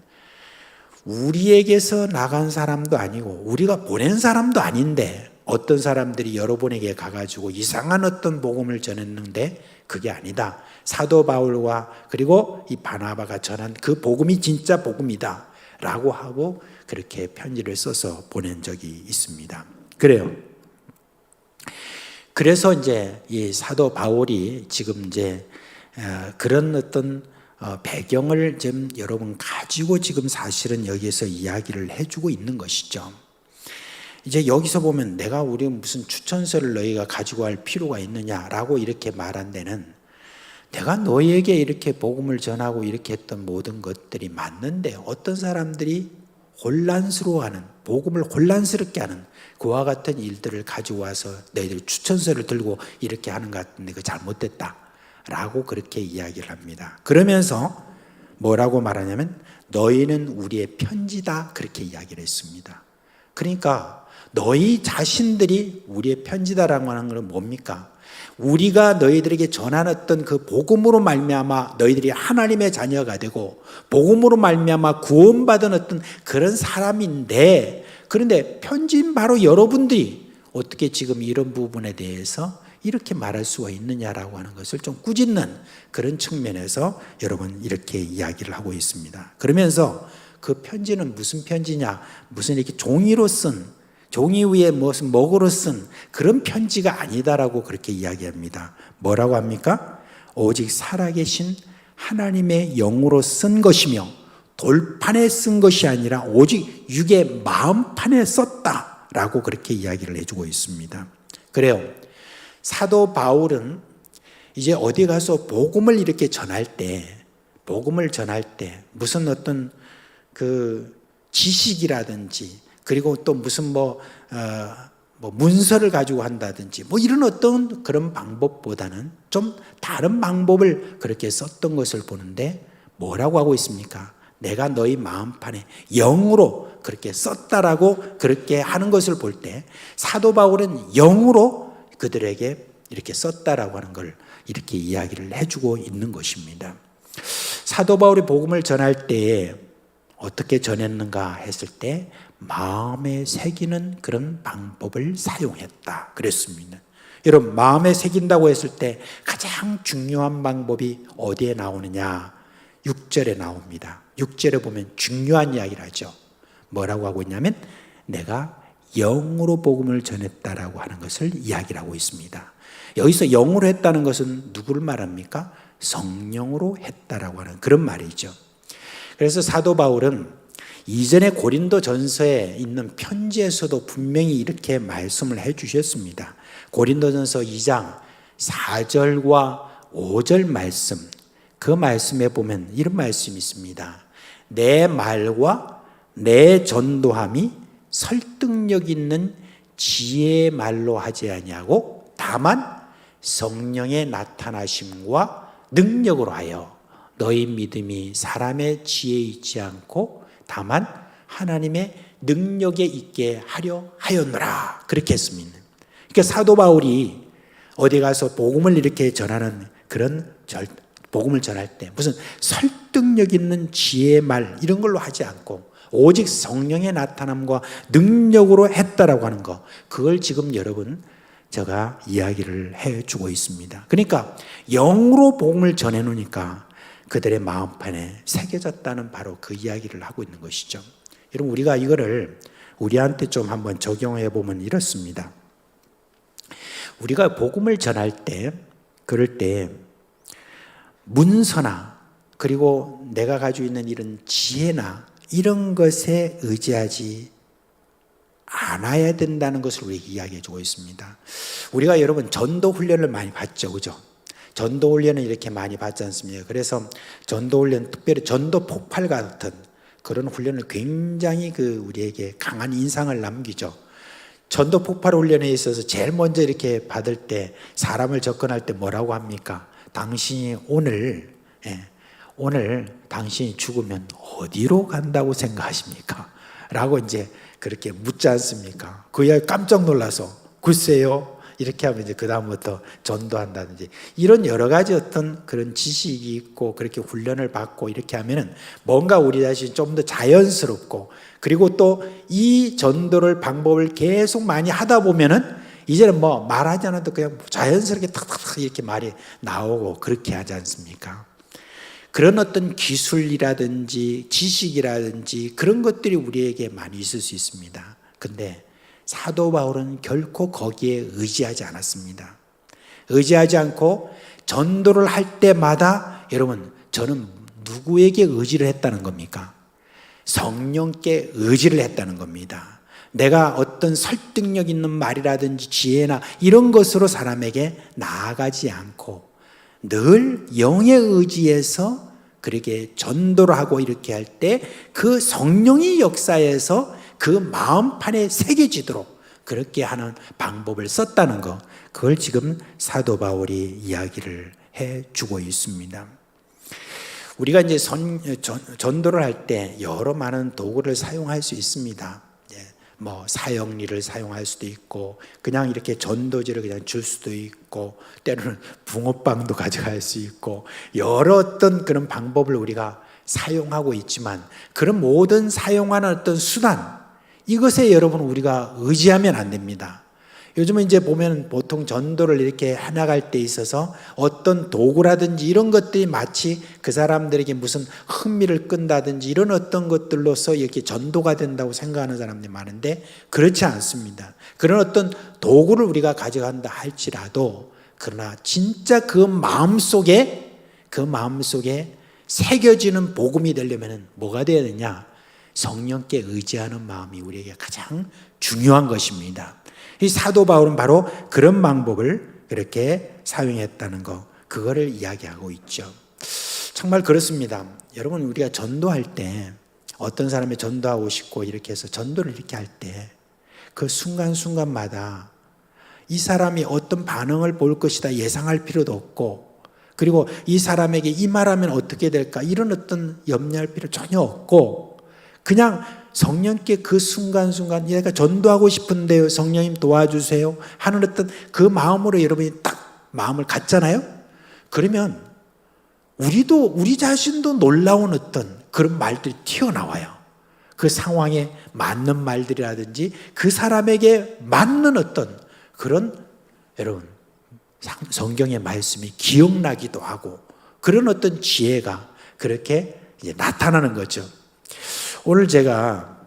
S2: 우리에게서 나간 사람도 아니고 우리가 보낸 사람도 아닌데 어떤 사람들이 여러분에게 가가지고 이상한 어떤 복음을 전했는데 그게 아니다. 사도 바울과 그리고 이 바나바가 전한 그 복음이 진짜 복음이다 라고 하고 그렇게 편지를 써서 보낸 적이 있습니다. 그래요. 그래서 이제 이 사도 바울이 지금 이제 그런 어떤 배경을 좀 여러분 가지고 지금 사실은 여기에서 이야기를 해주고 있는 것이죠. 이제 여기서 보면 내가 우리 무슨 추천서를 너희가 가지고 할 필요가 있느냐라고 이렇게 말한 데는 내가 너희에게 이렇게 복음을 전하고 이렇게 했던 모든 것들이 맞는데 어떤 사람들이 혼란스러워하는 복음을 혼란스럽게 하는 그와 같은 일들을 가지고 와서 너희들이 추천서를 들고 이렇게 하는 것 같은데 그거 잘못됐다 라고 그렇게 이야기를 합니다. 그러면서 뭐라고 말하냐면 너희는 우리의 편지다 그렇게 이야기를 했습니다. 그러니까 너희 자신들이 우리의 편지다라고 하는 것은 뭡니까? 우리가 너희들에게 전하였던 그 복음으로 말미암아 너희들이 하나님의 자녀가 되고 복음으로 말미암아 구원받은 어떤 그런 사람인데 그런데 편지인 바로 여러분들이 어떻게 지금 이런 부분에 대해서 이렇게 말할 수가 있느냐라고 하는 것을 좀 꾸짖는 그런 측면에서 여러분 이렇게 이야기를 하고 있습니다. 그러면서 그 편지는 무슨 편지냐? 무슨 이렇게 종이로 쓴 종이 위에 무슨 먹으로 쓴 그런 편지가 아니다라고 그렇게 이야기합니다. 뭐라고 합니까? 오직 살아계신 하나님의 영으로 쓴 것이며 돌판에 쓴 것이 아니라 오직 육의 마음판에 썼다라고 그렇게 이야기를 해주고 있습니다. 그래요. 사도 바울은 이제 어디 가서 복음을 이렇게 전할 때 무슨 어떤 그 지식이라든지 그리고 또 무슨 뭐 문서를 가지고 한다든지 뭐 이런 어떤 그런 방법보다는 좀 다른 방법을 그렇게 썼던 것을 보는데 뭐라고 하고 있습니까? 내가 너희 마음판에 영으로 그렇게 썼다라고 그렇게 하는 것을 볼 때 사도 바울은 영으로 그들에게 이렇게 썼다라고 하는 걸 이렇게 이야기를 해주고 있는 것입니다. 사도 바울이 복음을 전할 때에 어떻게 전했는가 했을 때 마음에 새기는 그런 방법을 사용했다 그랬습니다. 여러분, 마음에 새긴다고 했을 때 가장 중요한 방법이 어디에 나오느냐? 6절에 나옵니다. 6절에 보면 중요한 이야기를 하죠. 뭐라고 하고 있냐면 내가 영으로 복음을 전했다라고 하는 것을 이야기를 하고 있습니다. 여기서 영으로 했다는 것은 누구를 말합니까? 성령으로 했다라고 하는 그런 말이죠. 그래서 사도 바울은 이전에 고린도 전서에 있는 편지에서도 분명히 이렇게 말씀을 해 주셨습니다. 고린도 전서 2장 4절과 5절 말씀, 그 말씀에 보면 이런 말씀이 있습니다. 내 말과 내 전도함이 설득력 있는 지혜의 말로 하지 아니하고 다만 성령의 나타나심과 능력으로 하여 너희 믿음이 사람의 지혜에 있지 않고 다만 하나님의 능력에 있게 하려 하였노라 그렇게 했습니다. 그러니까 사도 바울이 어디 가서 복음을 이렇게 전하는 그런 복음을 전할 때 무슨 설득력 있는 지혜의 말 이런 걸로 하지 않고 오직 성령의 나타남과 능력으로 했다라고 하는 거, 그걸 지금 여러분 제가 이야기를 해주고 있습니다. 그러니까 영으로 복음을 전해놓으니까 그들의 마음판에 새겨졌다는 바로 그 이야기를 하고 있는 것이죠. 여러분, 우리가 이거를 우리한테 좀 한번 적용해 보면 이렇습니다. 우리가 복음을 전할 때, 그럴 때 문서나 그리고 내가 가지고 있는 이런 지혜나 이런 것에 의지하지 않아야 된다는 것을 우리에게 이야기해 주고 있습니다. 우리가 여러분 전도 훈련을 많이 받죠, 그죠? 전도 훈련을 이렇게 많이 받지 않습니까? 그래서 전도 훈련, 특별히 전도 폭발 같은 그런 훈련을 굉장히 우리에게 강한 인상을 남기죠. 전도 폭발 훈련에 있어서 제일 먼저 이렇게 받을 때 사람을 접근할 때 뭐라고 합니까? 당신이 오늘 당신이 죽으면 어디로 간다고 생각하십니까? 라고 이제 그렇게 묻지 않습니까? 그 이야기 깜짝 놀라서 글쎄요 이렇게 하면 이제 그다음부터 전도한다든지 이런 여러 가지 어떤 그런 지식이 있고 그렇게 훈련을 받고 이렇게 하면은 뭔가 우리 자신이 좀 더 자연스럽고 그리고 또 이 전도를 방법을 계속 많이 하다 보면은 이제는 뭐 말하지 않아도 그냥 자연스럽게 탁탁탁 이렇게 말이 나오고 그렇게 하지 않습니까? 그런 어떤 기술이라든지 지식이라든지 그런 것들이 우리에게 많이 있을 수 있습니다. 근데 사도 바울은 결코 거기에 의지하지 않았습니다. 의지하지 않고 전도를 할 때마다 여러분 저는 누구에게 의지를 했다는 겁니까? 성령께 의지를 했다는 겁니다. 내가 어떤 설득력 있는 말이라든지 지혜나 이런 것으로 사람에게 나아가지 않고 늘 영의 의지에서 그렇게 전도를 하고 이렇게 할 때 그 성령의 역사에서 그 마음판에 새겨지도록 그렇게 하는 방법을 썼다는 거, 그걸 지금 사도 바울이 이야기를 해주고 있습니다. 우리가 이제 전도를 할 때 여러 많은 도구를 사용할 수 있습니다. 뭐 사형리를 사용할 수도 있고 그냥 이렇게 전도지를 그냥 줄 수도 있고 때로는 붕어빵도 가져갈 수 있고 여러 어떤 그런 방법을 우리가 사용하고 있지만 그런 모든 사용하는 어떤 수단 이것에 여러분 우리가 의지하면 안 됩니다. 요즘은 이제 보면 보통 전도를 이렇게 해나갈 때 있어서 어떤 도구라든지 이런 것들이 마치 그 사람들에게 무슨 흥미를 끈다든지 이런 어떤 것들로서 이렇게 전도가 된다고 생각하는 사람들이 많은데 그렇지 않습니다. 그런 어떤 도구를 우리가 가져간다 할지라도 그러나 진짜 그 마음속에 새겨지는 복음이 되려면 뭐가 되어야 되냐? 성령께 의지하는 마음이 우리에게 가장 중요한 것입니다. 이 사도 바울은 바로 그런 방법을 그렇게 사용했다는 것, 그거를 이야기하고 있죠. 정말 그렇습니다. 여러분, 우리가 전도할 때 어떤 사람이 전도하고 싶고 이렇게 해서 전도를 이렇게 할 때 그 순간순간마다 이 사람이 어떤 반응을 볼 것이다 예상할 필요도 없고, 그리고 이 사람에게 이 말하면 어떻게 될까 이런 어떤 염려할 필요 전혀 없고, 그냥 성령께 그 순간순간 내가 전도하고 싶은데요 성령님 도와주세요 하는 어떤 그 마음으로 여러분이 딱 마음을 갖잖아요. 그러면 우리 자신도 놀라운 어떤 그런 말들이 튀어나와요. 그 상황에 맞는 말들이라든지 그 사람에게 맞는 어떤 그런, 여러분, 성경의 말씀이 기억나기도 하고 그런 어떤 지혜가 그렇게 이제 나타나는 거죠. 오늘 제가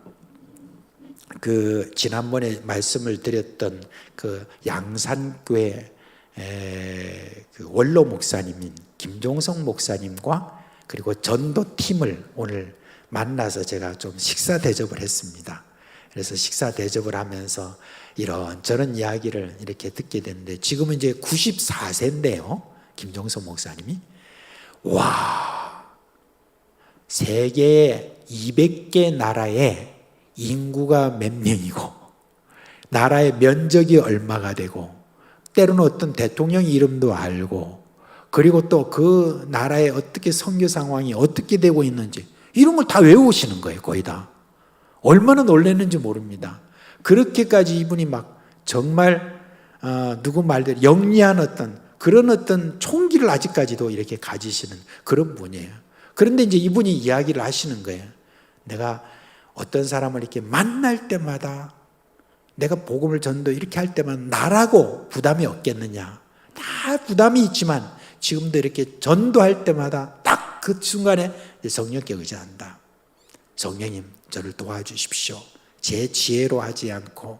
S2: 지난번에 말씀을 드렸던 그 양산교회 그 원로 목사님인 김종성 목사님과 그리고 전도팀을 오늘 만나서 제가 좀 식사 대접을 했습니다. 그래서 식사 대접을 하면서 이런저런 이야기를 이렇게 듣게 됐는데, 지금은 이제 94세인데요 김종성 목사님이, 와, 세계 200개 나라에 인구가 몇 명이고 나라의 면적이 얼마가 되고 때로는 어떤 대통령 이름도 알고, 그리고 또 그 나라에 어떻게 선교 상황이 어떻게 되고 있는지 이런 걸 다 외우시는 거예요. 거의 다. 얼마나 놀랐는지 모릅니다. 그렇게까지 이분이 막 정말 누구 말대로 영리한 어떤 그런 어떤 총기를 아직까지도 이렇게 가지시는 그런 분이에요. 그런데 이제 이분이 이야기를 하시는 거예요. 내가 어떤 사람을 이렇게 만날 때마다 내가 복음을 전도 이렇게 할 때만 나라고 부담이 없겠느냐. 다 부담이 있지만 지금도 이렇게 전도할 때마다 딱 그 순간에 성령께 의지한다. 성령님, 저를 도와주십시오. 제 지혜로 하지 않고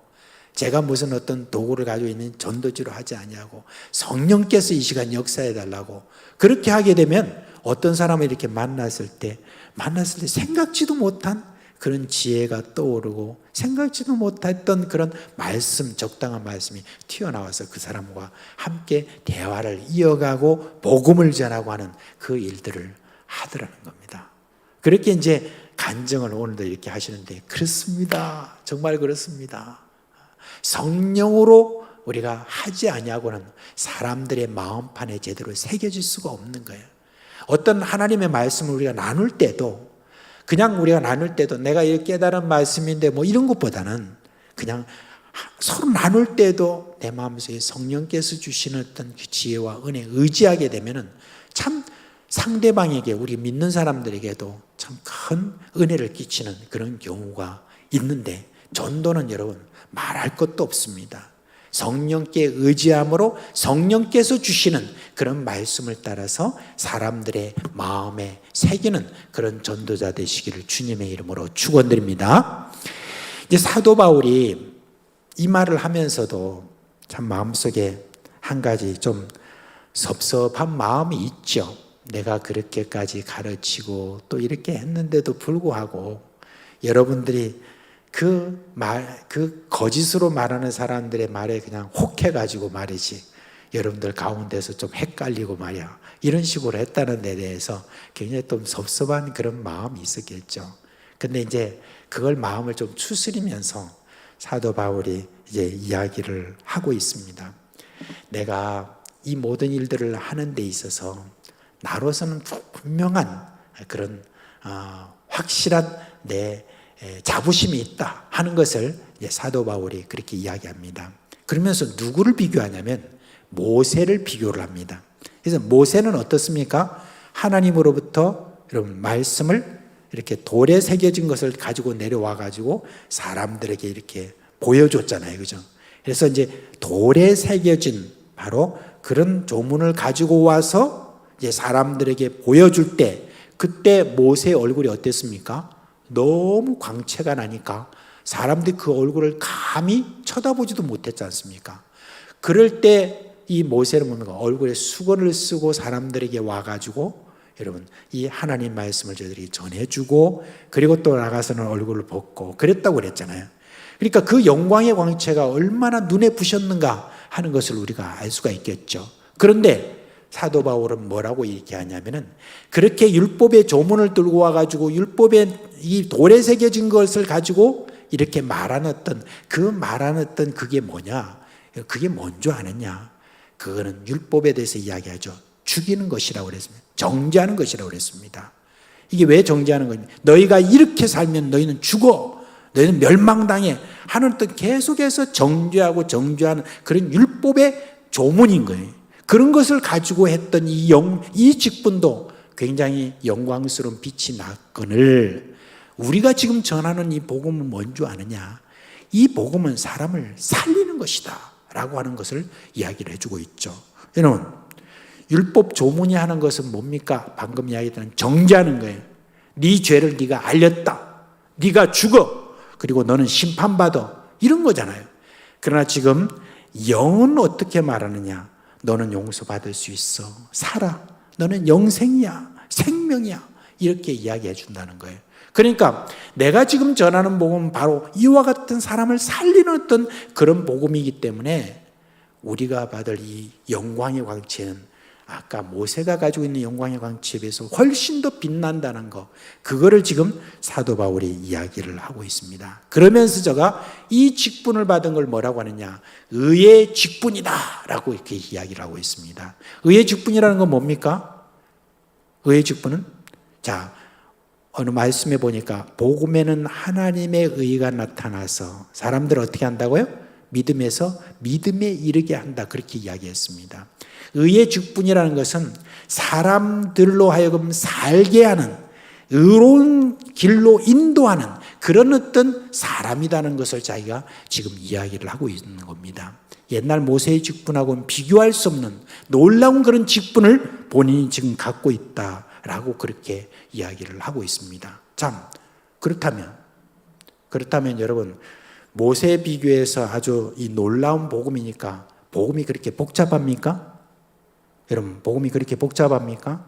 S2: 제가 무슨 어떤 도구를 가지고 있는 전도지로 하지 아니하고 성령께서 이 시간 역사해 달라고. 그렇게 하게 되면 어떤 사람을 이렇게 만났을 때 생각지도 못한 그런 지혜가 떠오르고 생각지도 못했던 그런 말씀, 적당한 말씀이 튀어나와서 그 사람과 함께 대화를 이어가고 복음을 전하고 하는 그 일들을 하더라는 겁니다. 그렇게 이제 간증을 오늘도 이렇게 하시는데, 그렇습니다. 정말 그렇습니다. 성령으로 우리가 하지 아니하고는 사람들의 마음판에 제대로 새겨질 수가 없는 거예요. 어떤 하나님의 말씀을 우리가 나눌 때도, 그냥 우리가 나눌 때도 내가 이렇게 깨달은 말씀인데 뭐 이런 것보다는 그냥 서로 나눌 때도 내 마음속에 성령께서 주시는 어떤 그 지혜와 은혜 의지하게 되면은 참 상대방에게, 우리 믿는 사람들에게도 참 큰 은혜를 끼치는 그런 경우가 있는데, 전도는 여러분 말할 것도 없습니다. 성령께 의지함으로 성령께서 주시는 그런 말씀을 따라서 사람들의 마음에 새기는 그런 전도자 되시기를 주님의 이름으로 축원드립니다. 이제 사도 바울이 이 말을 하면서도 참 마음속에 한 가지 좀 섭섭한 마음이 있죠. 내가 그렇게까지 가르치고 또 이렇게 했는데도 불구하고 여러분들이 그 거짓으로 말하는 사람들의 말에 그냥 혹해가지고 말이지, 여러분들 가운데서 좀 헷갈리고 말이야, 이런 식으로 했다는 데 대해서 굉장히 좀 섭섭한 그런 마음이 있었겠죠. 근데 이제 그걸 마음을 좀 추스리면서 사도 바울이 이제 이야기를 하고 있습니다. 내가 이 모든 일들을 하는 데 있어서 나로서는 분명한 그런 확실한 내 자부심이 있다 하는 것을 사도 바울이 그렇게 이야기합니다. 그러면서 누구를 비교하냐면 모세를 비교를 합니다. 그래서 모세는 어떻습니까? 하나님으로부터 여러분 말씀을 이렇게 돌에 새겨진 것을 가지고 내려와 가지고 사람들에게 이렇게 보여줬잖아요, 그죠? 그래서 이제 돌에 새겨진 바로 그런 조문을 가지고 와서 이제 사람들에게 보여줄 때, 그때 모세의 얼굴이 어땠습니까? 너무 광채가 나니까 사람들이 그 얼굴을 감히 쳐다보지도 못했지 않습니까? 그럴 때 이 모세는 뭡니까? 얼굴에 수건을 쓰고 사람들에게 와가지고 여러분 이 하나님 말씀을 저희들이 전해주고, 그리고 또 나가서는 얼굴을 벗고 그랬다고 그랬잖아요. 그러니까 그 영광의 광채가 얼마나 눈에 부셨는가 하는 것을 우리가 알 수가 있겠죠. 그런데 사도 바울은 뭐라고 얘기하냐면은 그렇게 율법의 조문을 들고 와가지고 율법의 이 돌에 새겨진 것을 가지고 이렇게 말하는 그게 뭐냐? 그게 뭔 줄 아느냐? 그거는 율법에 대해서 이야기하죠. 죽이는 것이라고 그랬습니다. 정죄하는 것이라고 그랬습니다. 이게 왜 정죄하는 거냐? 너희가 이렇게 살면 너희는 죽어. 너희는 멸망당해. 하는 어떤 계속해서 정죄하고 정죄하는 그런 율법의 조문인 거예요. 그런 것을 가지고 했던 이 직분도 굉장히 영광스러운 빛이 났거늘 우리가 지금 전하는 이 복음은 뭔 줄 아느냐? 이 복음은 사람을 살리는 것이다 라고 하는 것을 이야기를 해주고 있죠. 여러분, 율법 조문이 하는 것은 뭡니까? 방금 이야기했던 정죄하는 거예요. 네 죄를 네가 알렸다. 네가 죽어. 그리고 너는 심판받아. 이런 거잖아요. 그러나 지금 영은 어떻게 말하느냐? 너는 용서받을 수 있어. 살아. 너는 영생이야. 생명이야. 이렇게 이야기해 준다는 거예요. 그러니까 내가 지금 전하는 복음은 바로 이와 같은 사람을 살리는 어떤 그런 복음이기 때문에 우리가 받을 이 영광의 광채는 아까 모세가 가지고 있는 영광의 광채에 비해서 훨씬 더 빛난다는 거, 그거를 지금 사도 바울이 이야기를 하고 있습니다. 그러면서 제가 이 직분을 받은 걸 뭐라고 하느냐? 의의 직분이다 라고 이렇게 이야기를 하고 있습니다. 의의 직분이라는 건 뭡니까? 의의 직분은 자, 어느 말씀에 보니까 복음에는 하나님의 의가 나타나서 사람들을 어떻게 한다고요? 믿음에서 믿음에 이르게 한다, 그렇게 이야기했습니다. 의의 직분이라는 것은 사람들로 하여금 살게 하는, 의로운 길로 인도하는 그런 어떤 사람이라는 것을 자기가 지금 이야기를 하고 있는 겁니다. 옛날 모세의 직분하고는 비교할 수 없는 놀라운 그런 직분을 본인이 지금 갖고 있다라고 그렇게 이야기를 하고 있습니다. 참, 그렇다면 여러분, 모세에 비교해서 아주 이 놀라운 복음이니까 복음이 그렇게 복잡합니까? 여러분, 복음이 그렇게 복잡합니까?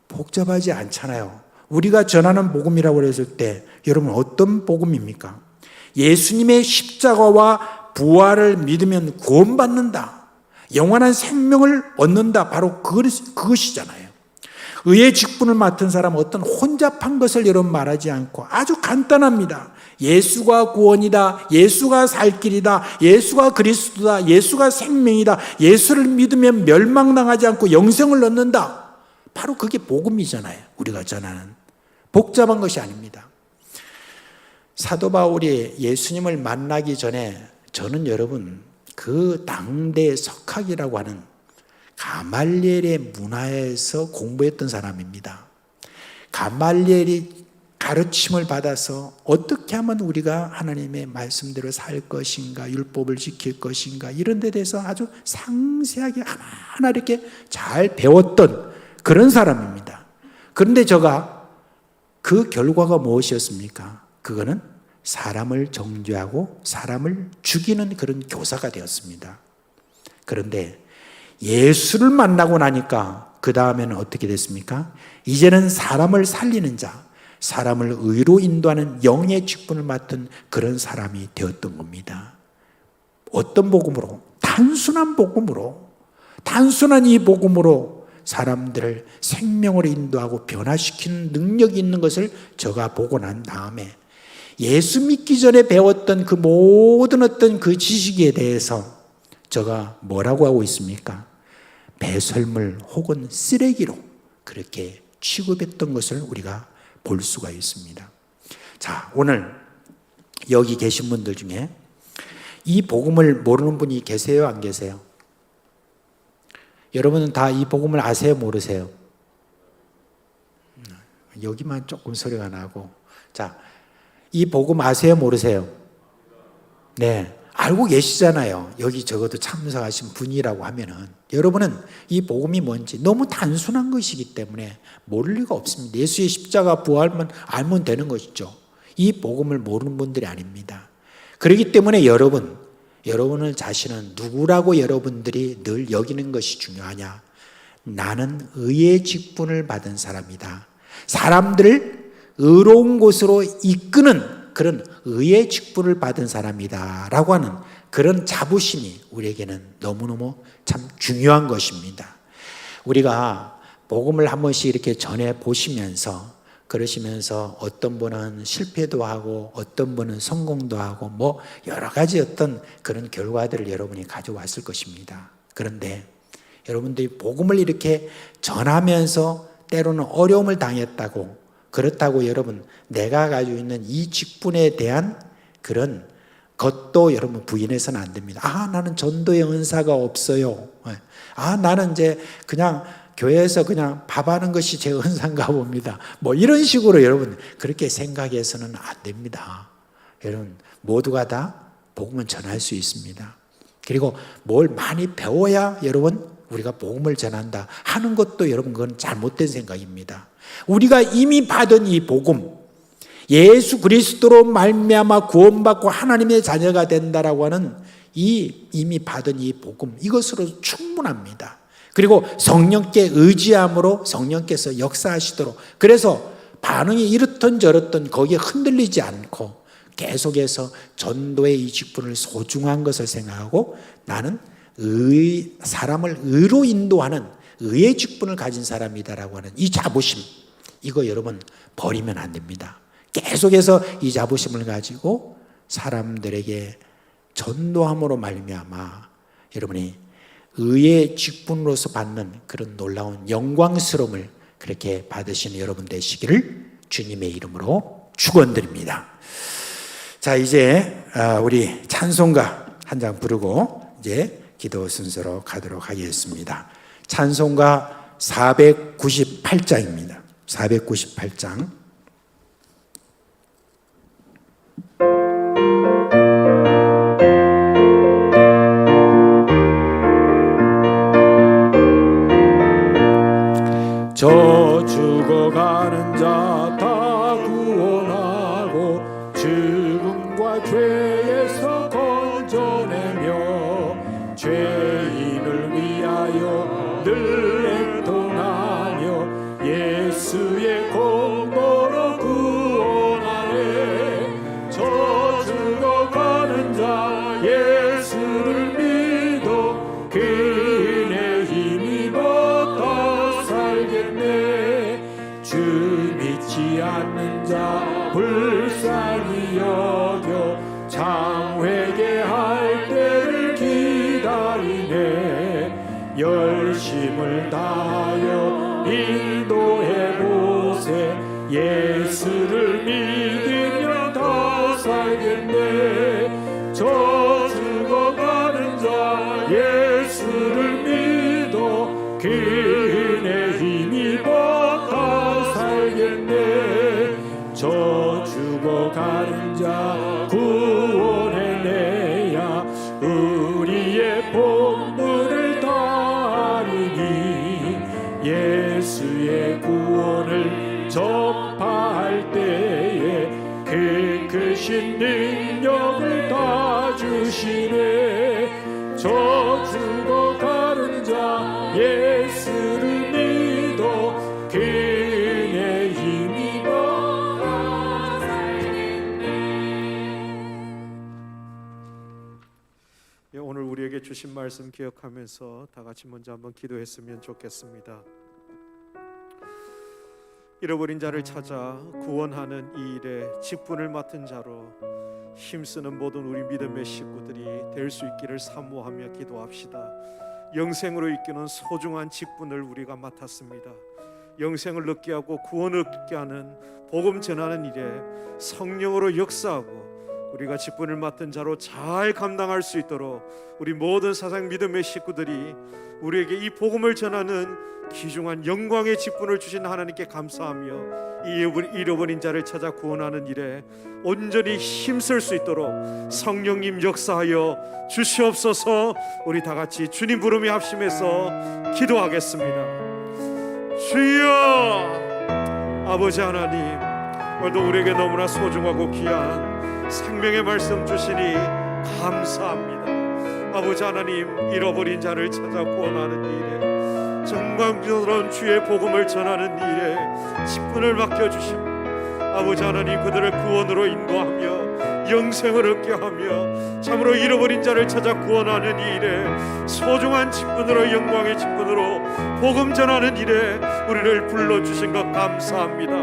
S2: 복잡하지 않잖아요. 우리가 전하는 복음이라고 했을 때 여러분 어떤 복음입니까? 예수님의 십자가와 부활을 믿으면 구원받는다. 영원한 생명을 얻는다. 바로 그것이잖아요. 의의 직분을 맡은 사람은 어떤 혼잡한 것을 여러분 말하지 않고 아주 간단합니다. 예수가 구원이다. 예수가 살 길이다. 예수가 그리스도다. 예수가 생명이다. 예수를 믿으면 멸망당하지 않고 영생을 얻는다. 바로 그게 복음이잖아요. 우리가 전하는. 복잡한 것이 아닙니다. 사도 바울이 예수님을 만나기 전에 저는 여러분 그 당대 석학이라고 하는 가말리엘의 문화에서 공부했던 사람입니다. 가말리엘이 가르침을 받아서 어떻게 하면 우리가 하나님의 말씀대로 살 것인가, 율법을 지킬 것인가, 이런 데 대해서 아주 상세하게 하나하나 이렇게 잘 배웠던 그런 사람입니다. 그런데 제가 그 결과가 무엇이었습니까? 그거는 사람을 정죄하고 사람을 죽이는 그런 교사가 되었습니다. 그런데 예수를 만나고 나니까 그 다음에는 어떻게 됐습니까? 이제는 사람을 살리는 자, 사람을 의로 인도하는 영의 직분을 맡은 그런 사람이 되었던 겁니다. 어떤 복음으로? 단순한 복음으로, 단순한 이 복음으로 사람들을 생명으로 인도하고 변화시키는 능력이 있는 것을 제가 보고 난 다음에 예수 믿기 전에 배웠던 그 모든 어떤 그 지식에 대해서 제가 뭐라고 하고 있습니까? 배설물 혹은 쓰레기로 그렇게 취급했던 것을 우리가 볼 수가 있습니다. 자, 오늘 여기 계신 분들 중에 이 복음을 모르는 분이 계세요? 안 계세요? 여러분은 다 이 복음을 아세요? 모르세요? 여기만 조금 소리가 나고. 자, 이 복음 아세요? 모르세요? 네, 알고 계시잖아요. 여기 적어도 참석하신 분이라고 하면은 여러분은 이 복음이 뭔지 너무 단순한 것이기 때문에 모를 리가 없습니다. 예수의 십자가 부활만 알면 되는 것이죠. 이 복음을 모르는 분들이 아닙니다. 그렇기 때문에 여러분을 자신은 누구라고 여러분들이 늘 여기는 것이 중요하냐? 나는 의의 직분을 받은 사람이다. 사람들을 의로운 곳으로 이끄는 그런 의의 직분을 받은 사람이다 라고 하는 그런 자부심이 우리에게는 너무너무 참 중요한 것입니다. 우리가 복음을 한 번씩 이렇게 전해 보시면서 그러시면서 어떤 분은 실패도 하고 어떤 분은 성공도 하고 뭐 여러 가지 어떤 그런 결과들을 여러분이 가져왔을 것입니다. 그런데 여러분들이 복음을 이렇게 전하면서 때로는 어려움을 당했다고, 그렇다고 여러분 내가 가지고 있는 이 직분에 대한 그런 것도 여러분 부인해서는 안 됩니다. 아, 나는 전도의 은사가 없어요. 아, 나는 이제 그냥 교회에서 그냥 밥하는 것이 제 은사인가 봅니다. 뭐 이런 식으로 여러분 그렇게 생각해서는 안 됩니다. 여러분 모두가 다 복음을 전할 수 있습니다. 그리고 뭘 많이 배워야 여러분 우리가 복음을 전한다 하는 것도 여러분 그건 잘못된 생각입니다. 우리가 이미 받은 이 복음, 예수 그리스도로 말미암아 구원받고 하나님의 자녀가 된다라고 하는 이 이미 받은 이 복음, 이것으로 충분합니다. 그리고 성령께 의지함으로 성령께서 역사하시도록, 그래서 반응이 이렇든 저렇든 거기에 흔들리지 않고 계속해서 전도의 이 직분을 소중한 것을 생각하고 나는 사람을 의로 인도하는 의의 직분을 가진 사람이다라고 하는 이 자부심, 이거 여러분 버리면 안 됩니다. 계속해서 이 자부심을 가지고 사람들에게 전도함으로 말미암아 여러분이 의의 직분으로서 받는 그런 놀라운 영광스러움을 그렇게 받으시는 여러분 되시기를 주님의 이름으로 축원드립니다. 자, 이제 우리 찬송가 한 장 부르고 이제 기도 순서로 가도록 하겠습니다. 찬송가 498장입니다. 498장. 저 죽어가는 자 다 구원하고 죽음과 죄에서 건져내며 죄인을 위하여 늘 애통하며 예수의 공로로 구원하네. 저 죽어가는 자 예수를 믿어 그 은혜 힘입어 살겠네. 주 믿지 않는 자 불쌍히 여겨 장회개할 때를 기다리네. 열심을 다하여 인도해 보세. 예수를 믿으면 다 살겠네. 저 죽어가는 자 예수를 믿어 그 은혜 힘입어 다 살겠네. 저 죽어가는 자 구원해내야 우리의 본분을 다하리니. 예수의 구원을 전파할 때에 그 크신 능력을 다 주시네. 저 죽어가는 자 예수를 믿어 그 은혜 힘입어 다 살겠네.
S1: 오늘 우리에게 주신 말씀 기억하면서 다 같이 먼저 한번 기도했으면 좋겠습니다. 잃어버린 자를 찾아 구원하는 이 일에 직분을 맡은 자로 힘쓰는 모든 우리 믿음의 식구들이 될 수 있기를 사모하며 기도합시다. 영생으로 이끄는 소중한 직분을 우리가 맡았습니다. 영생을 얻게 하고 구원을 얻게 하는 복음 전하는 일에 성령으로 역사하고 우리가 직분을 맡은 자로 잘 감당할 수 있도록 우리 모든 사상 믿음의 식구들이 우리에게 이 복음을 전하는 귀중한 영광의 직분을 주신 하나님께 감사하며 이 잃어버린 자를 찾아 구원하는 일에 온전히 힘쓸 수 있도록 성령님 역사하여 주시옵소서. 우리 다 같이 주님 부름에 합심해서 기도하겠습니다. 주여, 아버지 하나님, 오늘도 우리에게 너무나 소중하고 귀한 생명의 말씀 주시니 감사합니다. 아버지 하나님, 잃어버린 자를 찾아 구원하는 일에 정광스러운 주의 복음을 전하는 일에 직분을 맡겨주시고 아버지 하나님, 그들을 구원으로 인도하며 영생을 얻게 하며 참으로 잃어버린 자를 찾아 구원하는 이 일에 소중한 직분으로, 영광의 직분으로 복음 전하는 일에 우리를 불러주신 것 감사합니다.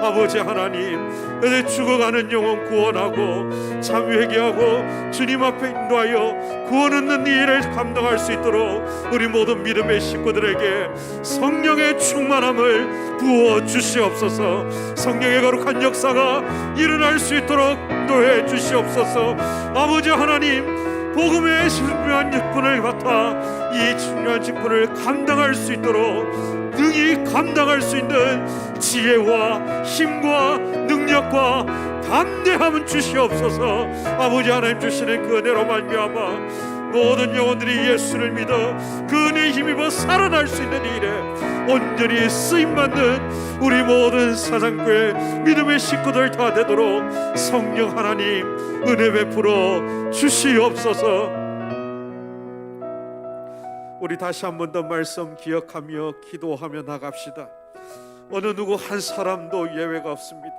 S1: 아버지 하나님, 그들 죽어가는 영혼 구원하고 참 회개하고 주님 앞에 인도하여 구원 얻는 이 일을 감당할 수 있도록 우리 모든 믿음의 식구들에게 성령의 충만함을 부어 주시옵소서. 성령의 거룩한 역사가 일어날 수 있도록 인도해 주시옵소서. 아버지 하나님, 복음의 중요한 직분을 맡아 이 중요한 직분을 감당할 수 있도록 능히 감당할 수 있는 지혜와 힘과 능력과 담대함은 주시옵소서. 아버지 하나님 주시는 그 은혜로 말미암아 모든 영혼들이 예수를 믿어 그 은혜에 힘입어 살아날 수 있는 일에 온전히 쓰임받는 우리 모든 사상교회 믿음의 식구들 다 되도록 성령 하나님 은혜 베풀어 주시옵소서. 우리 다시 한 번 더 말씀 기억하며 기도하며 나갑시다. 어느 누구 한 사람도 예외가 없습니다.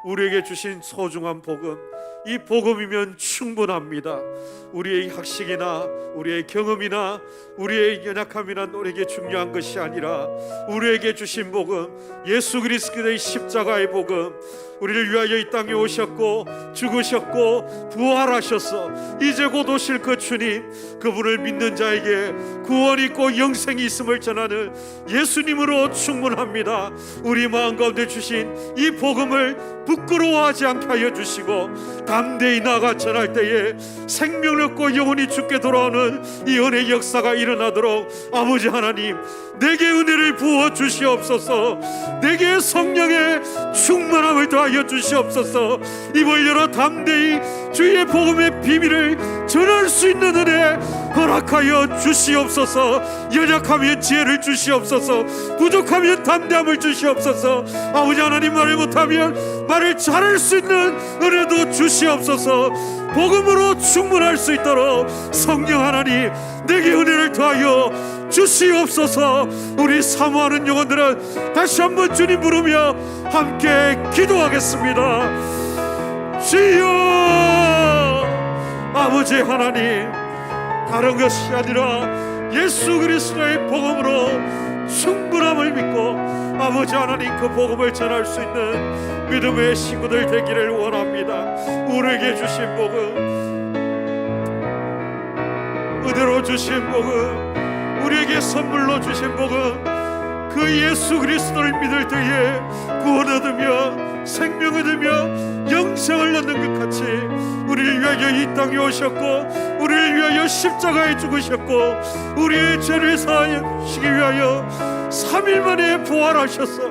S1: 우리에게 주신 소중한 복음, 이 복음이면 충분합니다. 우리의 학식이나 우리의 경험이나 우리의 연약함이나 우리에게 중요한 것이 아니라 우리에게 주신 복음, 예수 그리스도의 십자가의 복음, 우리를 위하여 이 땅에 오셨고 죽으셨고 부활하셔서 이제 곧 오실 그 주님, 그분을 믿는 자에게 구원이 있고 영생이 있음을 전하는 예수님으로 충분합니다. 우리 마음 가운데 주신 이 복음을 부끄러워하지 않게 하여 주시고 담대히 나가 전할 때에 생명을 얻고 영혼이 죽게 돌아오는 이 은혜의 역사가 일어나도록 아버지 하나님, 내게 은혜를 부어 주시옵소서. 내게 성령의 충만함을 더하여 주시옵소서. 입을 열어 담대히 주의 복음의 비밀을 전할 수 있는 은혜 허락하여 주시옵소서. 연약하면 지혜를 주시옵소서. 부족하면 담대함을 주시옵소서. 아버지 하나님, 말을 못하면 말을 잘할 수 있는 은혜도 주시옵소서. 복음으로 충분할 수 있도록 성령 하나님, 내게 은혜를 더하여 주시옵소서. 우리 사모하는 영혼들은 다시 한번 주님 부르며 함께 기도하겠습니다. 주여, 아버지 하나님, 다른 것이 아니라 예수 그리스도의 복음으로 충분함을 믿고 아버지 하나님, 그 복음을 전할 수 있는 믿음의 친구들 되기를 원합니다. 우리에게 주신 복음, 은혜로 주신 복음, 우리에게 선물로 주신 복음, 그 예수 그리스도를 믿을 때에 구원 얻으며 생명 얻으며 영생을 얻는 것 같이 우리를 위하여 이 땅에 오셨고 우리를 위하여 십자가에 죽으셨고 우리의 죄를 사하시기 위하여 3일 만에 부활하셔서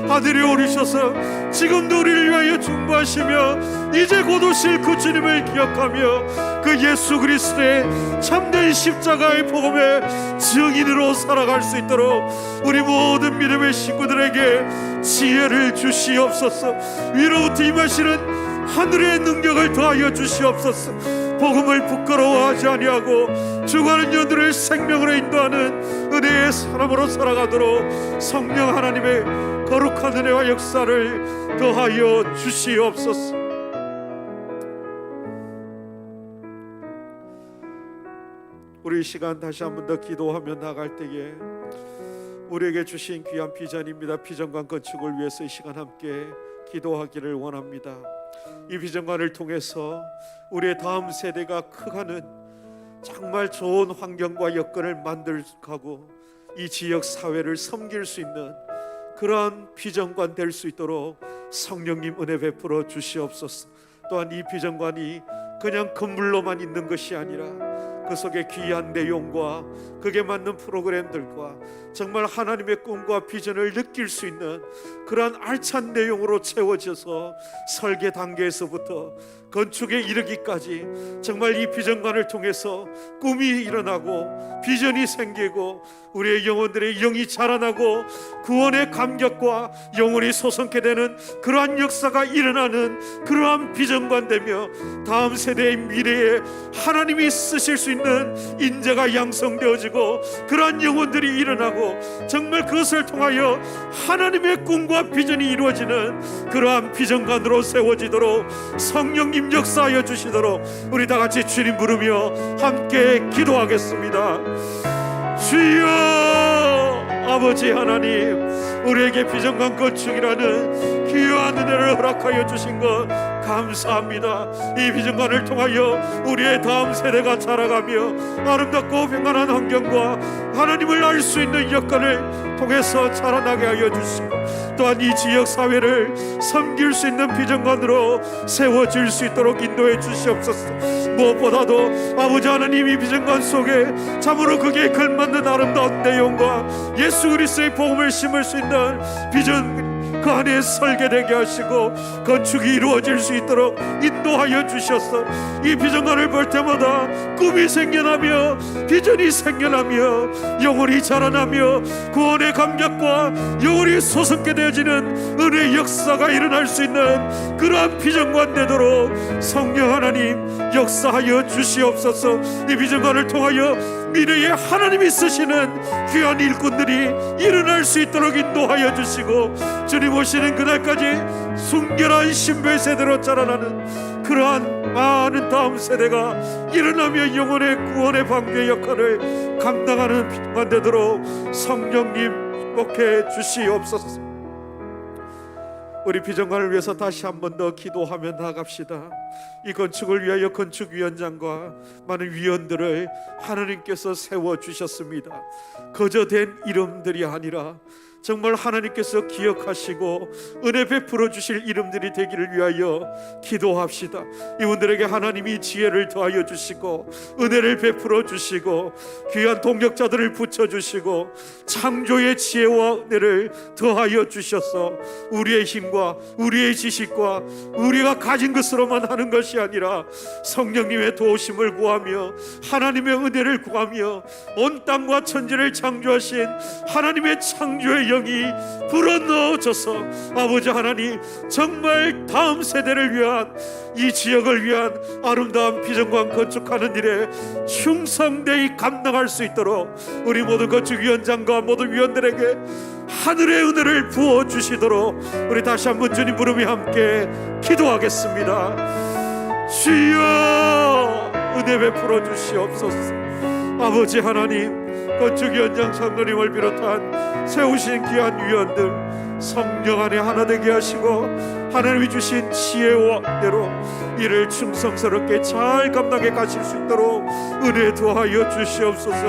S1: 하늘에 오르셔서 지금도 우리를 위하여 중보하시며 이제 곧 오실 그 주님을 기억하며 그 예수 그리스도의 참된 십자가의 복음의 증인으로 살아갈 수 있도록 우리 모든 믿음의 식구들에게 지혜를 주시옵소서. 위로부터 임하시는 하늘의 능력을 더하여 주시옵소서. 복음을 부끄러워하지 아니하고 죽어가는 영들을 생명으로 인도하는 은혜의 사람으로 살아가도록 성령 하나님의 거룩한 은혜와 역사를 더하여 주시옵소서. 우리 이 시간 다시 한 번 더 기도하며 나갈 때에 우리에게 주신 귀한 비전입니다. 비전관 건축을 위해서 이 시간 함께 기도하기를 원합니다. 이 비전관을 통해서 우리의 다음 세대가 커가는 정말 좋은 환경과 여건을 만들고 이 지역 사회를 섬길 수 있는 그러한 비전관 될 수 있도록 성령님 은혜 베풀어 주시옵소서. 또한 이 비전관이 그냥 건물로만 있는 것이 아니라 그 속에 귀한 내용과 그게 맞는 프로그램들과 정말 하나님의 꿈과 비전을 느낄 수 있는 그러한 알찬 내용으로 채워져서 설계 단계에서부터 건축에 이르기까지 정말 이 비전관을 통해서 꿈이 일어나고 비전이 생기고 우리의 영혼들의 영이 자라나고 구원의 감격과 영혼이 솟게 되는 그러한 역사가 일어나는 그러한 비전관 되며 다음 세대의 미래에 하나님이 쓰실 수 있는 인재가 양성되어지고 그러한 영혼들이 일어나고 정말 그것을 통하여 하나님의 꿈과 비전이 이루어지는 그러한 비전관으로 세워지도록 성령님 하나님 역사하여 주시도록 우리 다 같이 주님 부르며 함께 기도하겠습니다. 주여, 아버지 하나님, 우리에게 비전관 건축이라는 귀한 은혜를 허락하여 주신 것 감사합니다. 이 비전관을 통하여 우리의 다음 세대가 자라가며 아름답고 평안한 환경과 하나님을 알 수 있는 여건을 통해서 자라나게 하여 주시고, 또한 이 지역 사회를 섬길 수 있는 비전관으로 세워질 수 있도록 인도해 주시옵소서. 무엇보다도 아버지 하나님, 이 비전관 속에 참으로 그게 걸맞는 아름다운 내용과 예수 그리스도의 복음을 심을 수 있는 비전 그 안에 설계되게 하시고 건축이 이루어질 수 있도록 인도하여 주셔서 이 비전관을 볼 때마다 꿈이 생겨나며 비전이 생겨나며 영혼이 자라나며 구원의 감격과 영혼이 솟게 되어지는 은혜의 역사가 일어날 수 있는 그러한 비전관 되도록 성령 하나님 역사하여 주시옵소서. 이 비전관을 통하여 미래에 하나님이 쓰시는 귀한 일꾼들이 일어날 수 있도록 인도하여 주시고, 주님 오시는 그날까지 순결한 신부의 세대로 자라나는 그러한 많은 다음 세대가 일어나며 영혼의 구원의 방주의 역할을 감당하는 비전관 되도록 성령님 축복해 주시옵소서. 우리 비전관을 위해서 다시 한 번 더 기도하며 나갑시다. 이 건축을 위하여 건축위원장과 많은 위원들을 하나님께서 세워주셨습니다. 거저 된 이름들이 아니라 정말 하나님께서 기억하시고 은혜 베풀어 주실 이름들이 되기를 위하여 기도합시다. 이분들에게 하나님이 지혜를 더하여 주시고 은혜를 베풀어 주시고 귀한 동력자들을 붙여주시고 창조의 지혜와 은혜를 더하여 주셔서 우리의 힘과 우리의 지식과 우리가 가진 것으로만 하는 것이 아니라 성령님의 도우심을 구하며 하나님의 은혜를 구하며 온 땅과 천지를 창조하신 하나님의 창조의 영이 불어넣어져서 아버지 하나님 정말 다음 세대를 위한 이 지역을 위한 아름다운 비전관 건축하는 일에 충성되이 감당할 수 있도록 우리 모든 건축위원장과 모든 위원들에게 하늘의 은혜를 부어주시도록 우리 다시 한번 주님 부르며 함께 기도하겠습니다. 주여, 은혜 베풀어 주시옵소서. 아버지 하나님, 건축위원장 장로님을 비롯한 세우신 귀한 위원들 성령 안에 하나 되게 하시고 하나님이 주신 지혜와 대로 이를 충성스럽게 잘 감당해 가실 수 있도록 은혜 더하여 주시옵소서.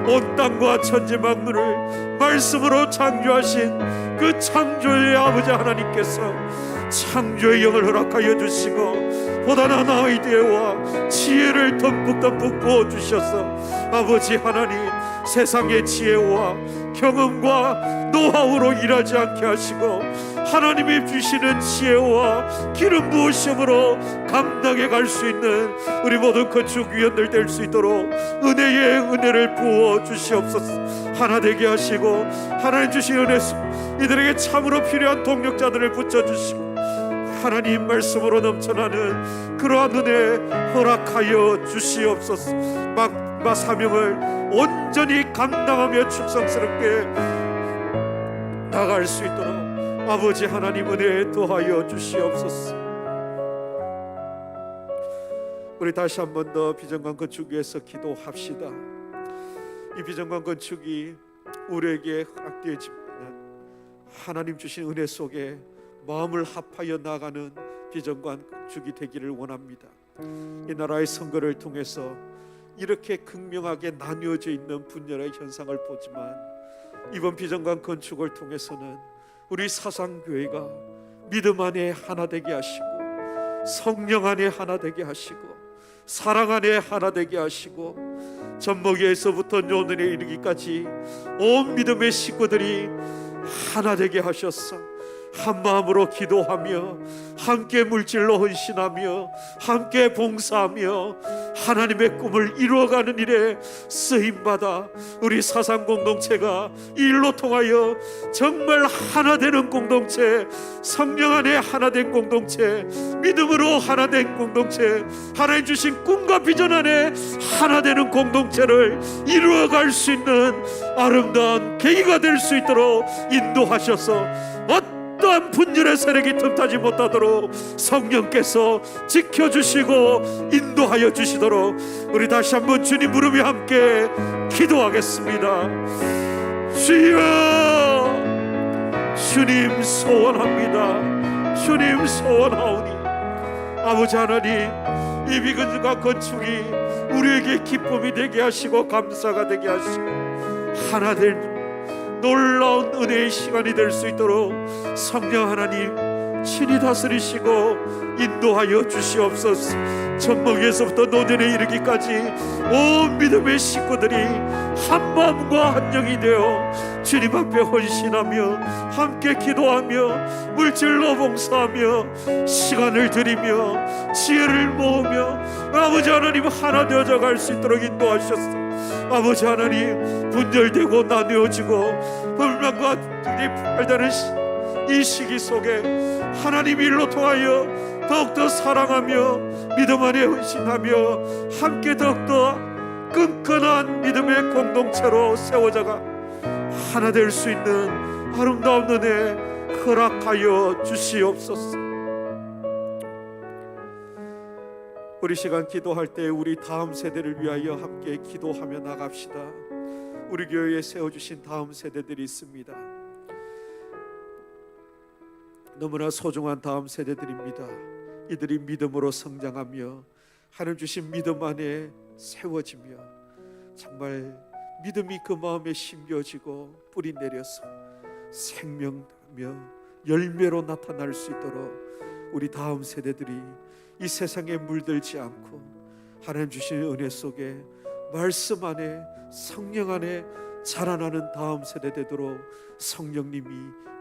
S1: 온 땅과 천지 만물을 말씀으로 창조하신 그 창조의 아버지 하나님께서 창조의 영을 허락하여 주시고 보다 나은 아이디어와 지혜를 듬뿍 부어주셔서 아버지 하나님 세상의 지혜와 경험과 노하우로 일하지 않게 하시고 하나님이 주시는 지혜와 기름 부으심으로 감당해 갈 수 있는 우리 모든 건축위원들 될 수 있도록 은혜의 은혜를 부어 주시옵소서. 하나 되게 하시고 하나님 주신 은혜 이들에게 참으로 필요한 동력자들을 붙여주시고 하나님 말씀으로 넘쳐나는 그러한 은혜 허락하여 주시옵소서. 막 사명을 온전히 감당하며 충성스럽게 나갈 수 있도록 아버지 하나님 은혜 더하여 주시옵소서. 우리 다시 한 번 더 비전관 건축 위해서 기도합시다. 이 비전관 건축이 우리에게 허락되어지면 하나님 주신 은혜 속에 마음을 합하여 나가는 비전관 건축이 되기를 원합니다. 이 나라의 선거를 통해서 이렇게 극명하게 나뉘어져 있는 분열의 현상을 보지만 이번 비전관 건축을 통해서는 우리 사상교회가 믿음 안에 하나 되게 하시고 성령 안에 하나 되게 하시고 사랑 안에 하나 되게 하시고 젖먹이에서부터 요년에 이르기까지 온 믿음의 식구들이 하나 되게 하셨어. 한 마음으로 기도하며 함께 물질로 헌신하며 함께 봉사하며 하나님의 꿈을 이루어가는 일에 쓰임받아 우리 사상 공동체가 이 일로 통하여 정말 하나 되는 공동체, 성령 안에 하나 된 공동체, 믿음으로 하나 된 공동체, 하나님 주신 꿈과 비전 안에 하나 되는 공동체를 이루어갈 수 있는 아름다운 계기가 될 수 있도록 인도하셔서 어떤
S3: 어떠한 분열의 세력이 틈타지 못하도록 성령께서 지켜주시고 인도하여 주시도록 우리 다시 한번 주님 부르며 함께 기도하겠습니다. 주여, 주님 소원합니다. 주님 소원하오니 아버지 하나님, 이 비근과 건축이 우리에게 기쁨이 되게 하시고 감사가 되게 하시고 하나 될 놀라운 은혜의 시간이 될 수 있도록 성령 하나님 친히 다스리시고 인도하여 주시옵소서. 전목에서부터 노년에 이르기까지 온 믿음의 식구들이 한 마음과 한 영이 되어 주님 앞에 헌신하며 함께 기도하며 물질로 봉사하며 시간을 드리며 지혜를 모으며 아버지 하나님 하나 되어져 갈 수 있도록 인도하셨소. 아버지 하나님, 분열되고 나누어지고 불만과 분열되는 이 시기 속에 하나님 일로 통하여 더욱더 사랑하며 믿음 안에 헌신하며 함께 더욱더 끈끈한 믿음의 공동체로 세워져가 하나 될 수 있는 아름다운 은혜 허락하여 주시옵소서. 우리 시간 기도할 때 우리 다음 세대를 위하여 함께 기도하며 나갑시다. 우리 교회에 세워주신 다음 세대들이 있습니다. 너무나 소중한 다음 세대들입니다. 이들이 믿음으로 성장하며 하나님 주신 믿음 안에 세워지며 정말 믿음이 그 마음에 심겨지고 뿌리 내려서 생명하며 열매로 나타날 수 있도록 우리 다음 세대들이 이 세상에 물들지 않고 하나님 주신 은혜 속에 말씀 안에 성령 안에 자라나는 다음 세대 되도록 성령님이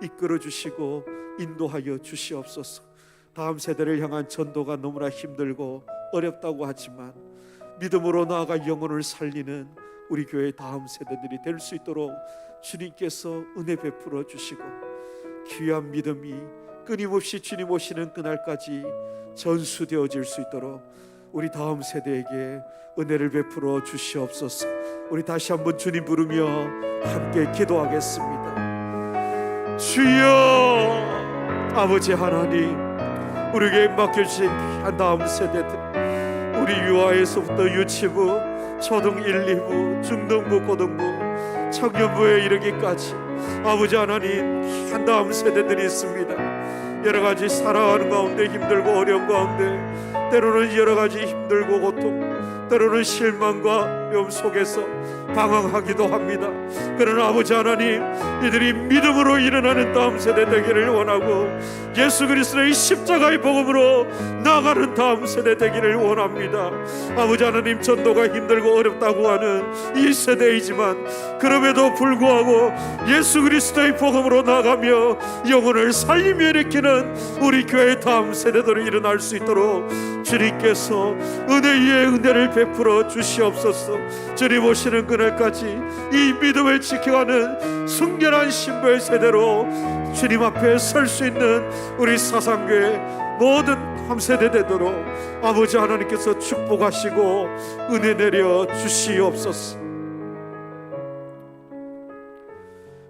S3: 이끌어 주시고 인도하여 주시옵소서. 다음 세대를 향한 전도가 너무나 힘들고 어렵다고 하지만 믿음으로 나아가 영혼을 살리는 우리 교회 다음 세대들이 될 수 있도록 주님께서 은혜 베풀어 주시고 귀한 믿음이 끊임없이 주님 오시는 그날까지 전수되어질 수 있도록 우리 다음 세대에게 은혜를 베풀어 주시옵소서. 우리 다시 한번 주님 부르며 함께 기도하겠습니다. 주여, 아버지 하나님, 우리에게 맡겨주신 한 다음 세대들, 우리 유아에서부터 유치부, 초등 1, 2부, 중등부, 고등부, 청년부에 이르기까지 아버지 하나님 한 다음 세대들이 있습니다. 여러 가지 살아가는 가운데 힘들고 어려운 가운데 때로는 여러 가지 힘들고 고통, 때로는 실망과 염 속에서 방황하기도 합니다. 그러나 아버지 하나님, 이들이 믿음으로 일어나는 다음 세대 되기를 원하고 예수 그리스도의 십자가의 복음으로 나아가는 다음 세대 되기를 원합니다. 아버지 하나님, 전도가 힘들고 어렵다고 하는 이 세대이지만 그럼에도 불구하고 예수 그리스도의 복음으로 나아가며 영혼을 살리며 일으키는 우리 교회 다음 세대들이 일어날 수 있도록 주님께서 은혜 위에 은혜를 베풀어 주시옵소서. 주님 오시는 그날까지 이 믿음을 지켜가는 순결한 신부의 세대로 주님 앞에 설 수 있는 우리 사상교회 모든 다음 세대 되도록 아버지 하나님께서 축복하시고 은혜 내려 주시옵소서.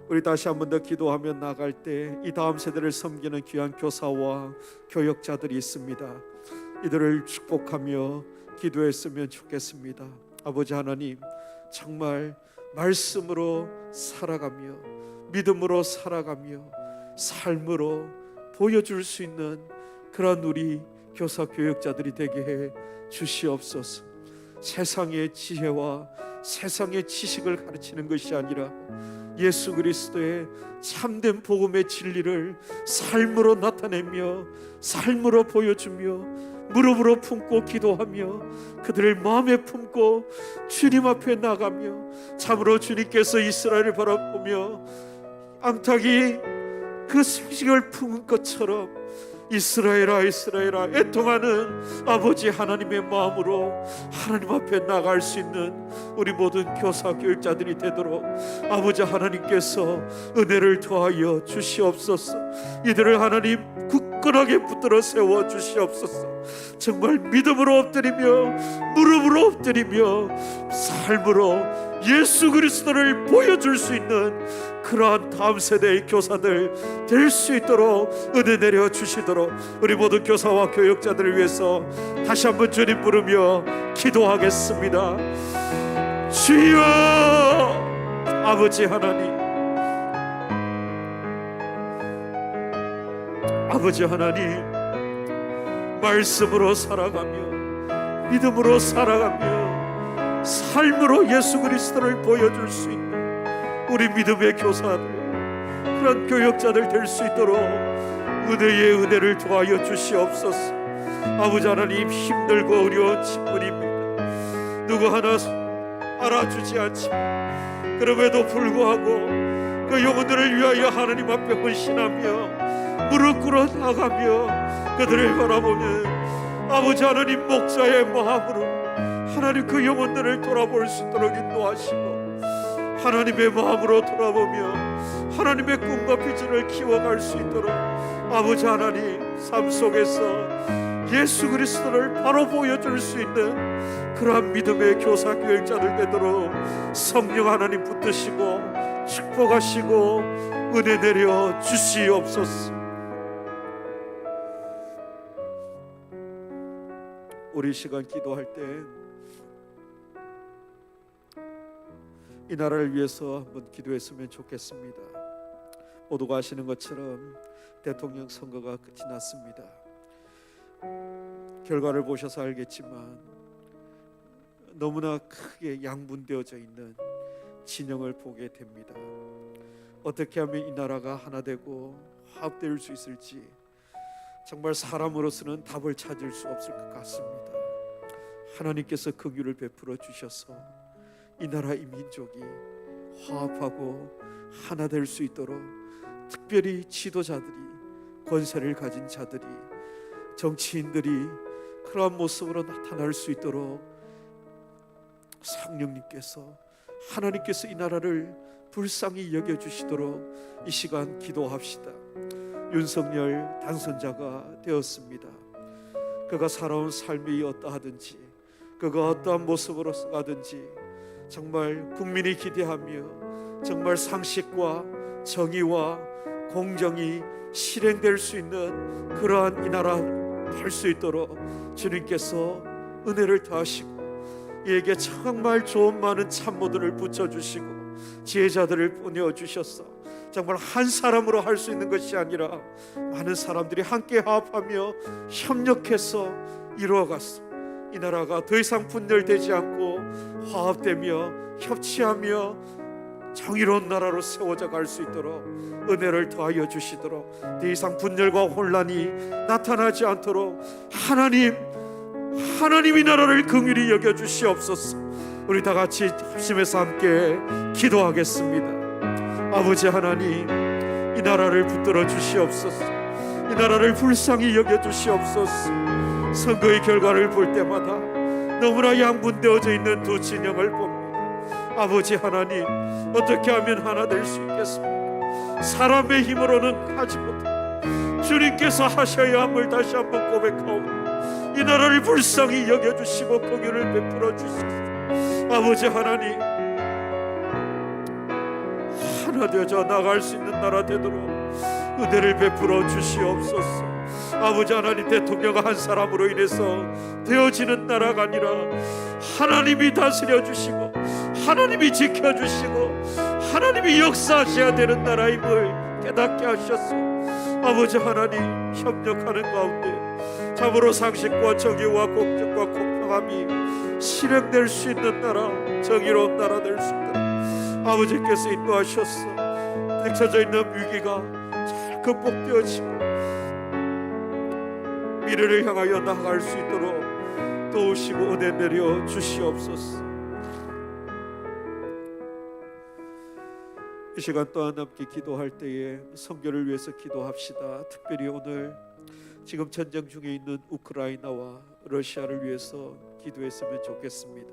S3: 우리 다시 한 번 더 기도하며 나갈 때 이 다음 세대를 섬기는 귀한 교사와 교역자들이 있습니다. 이들을 축복하며 기도했으면 좋겠습니다. 아버지 하나님, 정말 말씀으로 살아가며 믿음으로 살아가며 삶으로 보여줄 수 있는 그런 우리 교사 교역자들이 되게 해 주시옵소서. 세상의 지혜와 세상의 지식을 가르치는 것이 아니라 예수 그리스도의 참된 복음의 진리를 삶으로 나타내며 삶으로 보여주며 무릎으로 품고 기도하며 그들을 마음에 품고 주님 앞에 나가며 참으로 주님께서 이스라엘을 바라보며 암탉이 그 생식을 품은 것처럼 이스라엘아 이스라엘아 애통하는 아버지 하나님의 마음으로 하나님 앞에 나갈 수 있는 우리 모든 교사 교육자들이 되도록 아버지 하나님께서 은혜를 더하여 주시옵소서. 이들을 하나님 굳건하게 붙들어 세워 주시옵소서. 정말 믿음으로 엎드리며 무릎으로 엎드리며 삶으로 예수 그리스도를 보여줄 수 있는 그러한 다음 세대의 교사들 될 수 있도록 은혜 내려 주시도록 우리 모든 교사와 교역자들을 위해서 다시 한번 주님 부르며 기도하겠습니다. 주여, 아버지 하나님, 아버지 하나님, 말씀으로 살아가며 믿음으로 살아가며 삶으로 예수 그리스도를 보여줄 수 있는 우리 믿음의 교사들, 그런 교역자들 될 수 있도록 은혜의 은혜를 더하여 주시옵소서. 아버지 하나님, 힘들고 어려운 직분입니다. 누구 하나 알아주지 않지만 그럼에도 불구하고 그 영혼들을 위하여 하나님 앞에 헌신하며 무릎 꿇어 나가며 그들을 바라보는 아버지 하나님, 목자의 마음으로 하나님 그 영혼들을 돌아볼 수 있도록 인도하시고 하나님의 마음으로 돌아보며 하나님의 꿈과 비전을 키워갈 수 있도록 아버지 하나님, 삶 속에서 예수 그리스도를 바로 보여줄 수 있는 그러한 믿음의 교사 교육자들 되도록 성령 하나님 붙드시고 축복하시고 은혜 내려 주시옵소서. 우리 시간 기도할 때 이 나라를 위해서 한번 기도했으면 좋겠습니다. 모두가 아시는 것처럼 대통령 선거가 끝이 났습니다. 결과를 보셔서 알겠지만 너무나 크게 양분되어져 있는 진영을 보게 됩니다. 어떻게 하면 이 나라가 하나 되고 화합될 수 있을지 정말 사람으로서는 답을 찾을 수 없을 것 같습니다. 하나님께서 긍휼을 베풀어 주셔서 이 나라 이 민족이 화합하고 하나 될 수 있도록 특별히 지도자들이, 권세를 가진 자들이, 정치인들이 그러한 모습으로 나타날 수 있도록 성령님께서, 하나님께서 이 나라를 불쌍히 여겨주시도록 이 시간 기도합시다. 윤석열 당선자가 되었습니다. 그가 살아온 삶이 어떠하든지, 그가 어떠한 모습으로 가든지 정말 국민이 기대하며 정말 상식과 정의와 공정이 실행될 수 있는 그러한 이 나라 될 수 있도록 주님께서 은혜를 더하시고 이에게 정말 좋은 많은 참모들을 붙여주시고 지혜자들을 보내주셔서 정말 한 사람으로 할 수 있는 것이 아니라 많은 사람들이 함께 화합하며 협력해서 이루어갔어. 이 나라가 더 이상 분열되지 않고 화합되며 협치하며 정의로운 나라로 세워져 갈 수 있도록 은혜를 더하여 주시도록, 더 이상 분열과 혼란이 나타나지 않도록 하나님 이 나라를 긍휼히 여겨 주시옵소서. 우리 다 같이 합심해서 함께 기도하겠습니다. 아버지 하나님, 이 나라를 붙들어 주시옵소서. 이 나라를 불쌍히 여겨 주시옵소서. 선거의 결과를 볼 때마다 너무나 양분되어져 있는 두 진영을 봅니다. 아버지 하나님, 어떻게 하면 하나 될 수 있겠습니까? 사람의 힘으로는 하지 못해 주님께서 하셔야 함을 다시 한번 고백하오니 이 나라를 불쌍히 여겨주시고 긍휼을 베풀어 주시옵소서. 아버지 하나님, 하나 되어져 나갈 수 있는 나라 되도록 은혜를 베풀어 주시옵소서. 아버지 하나님, 대통령 한 사람으로 인해서 되어지는 나라가 아니라 하나님이 다스려 주시고 하나님이 지켜주시고 하나님이 역사하셔야 되는 나라임을 깨닫게 하셨소. 아버지 하나님, 협력하는 가운데 참으로 상식과 정의와 공정과 공평함이 실행될 수 있는 나라, 정의로운 나라 될 수 있도록 아버지께서 인도하셨소. 닥쳐져 있는 위기가 잘 극복되어지고 미래를 향하여 나아갈 수 있도록 도우시고 은혜 내려 주시옵소서. 이 시간 또한 함께 기도할 때에 선교를 위해서 기도합시다. 특별히 오늘 지금 전쟁 중에 있는 우크라이나와 러시아를 위해서 기도했으면 좋겠습니다.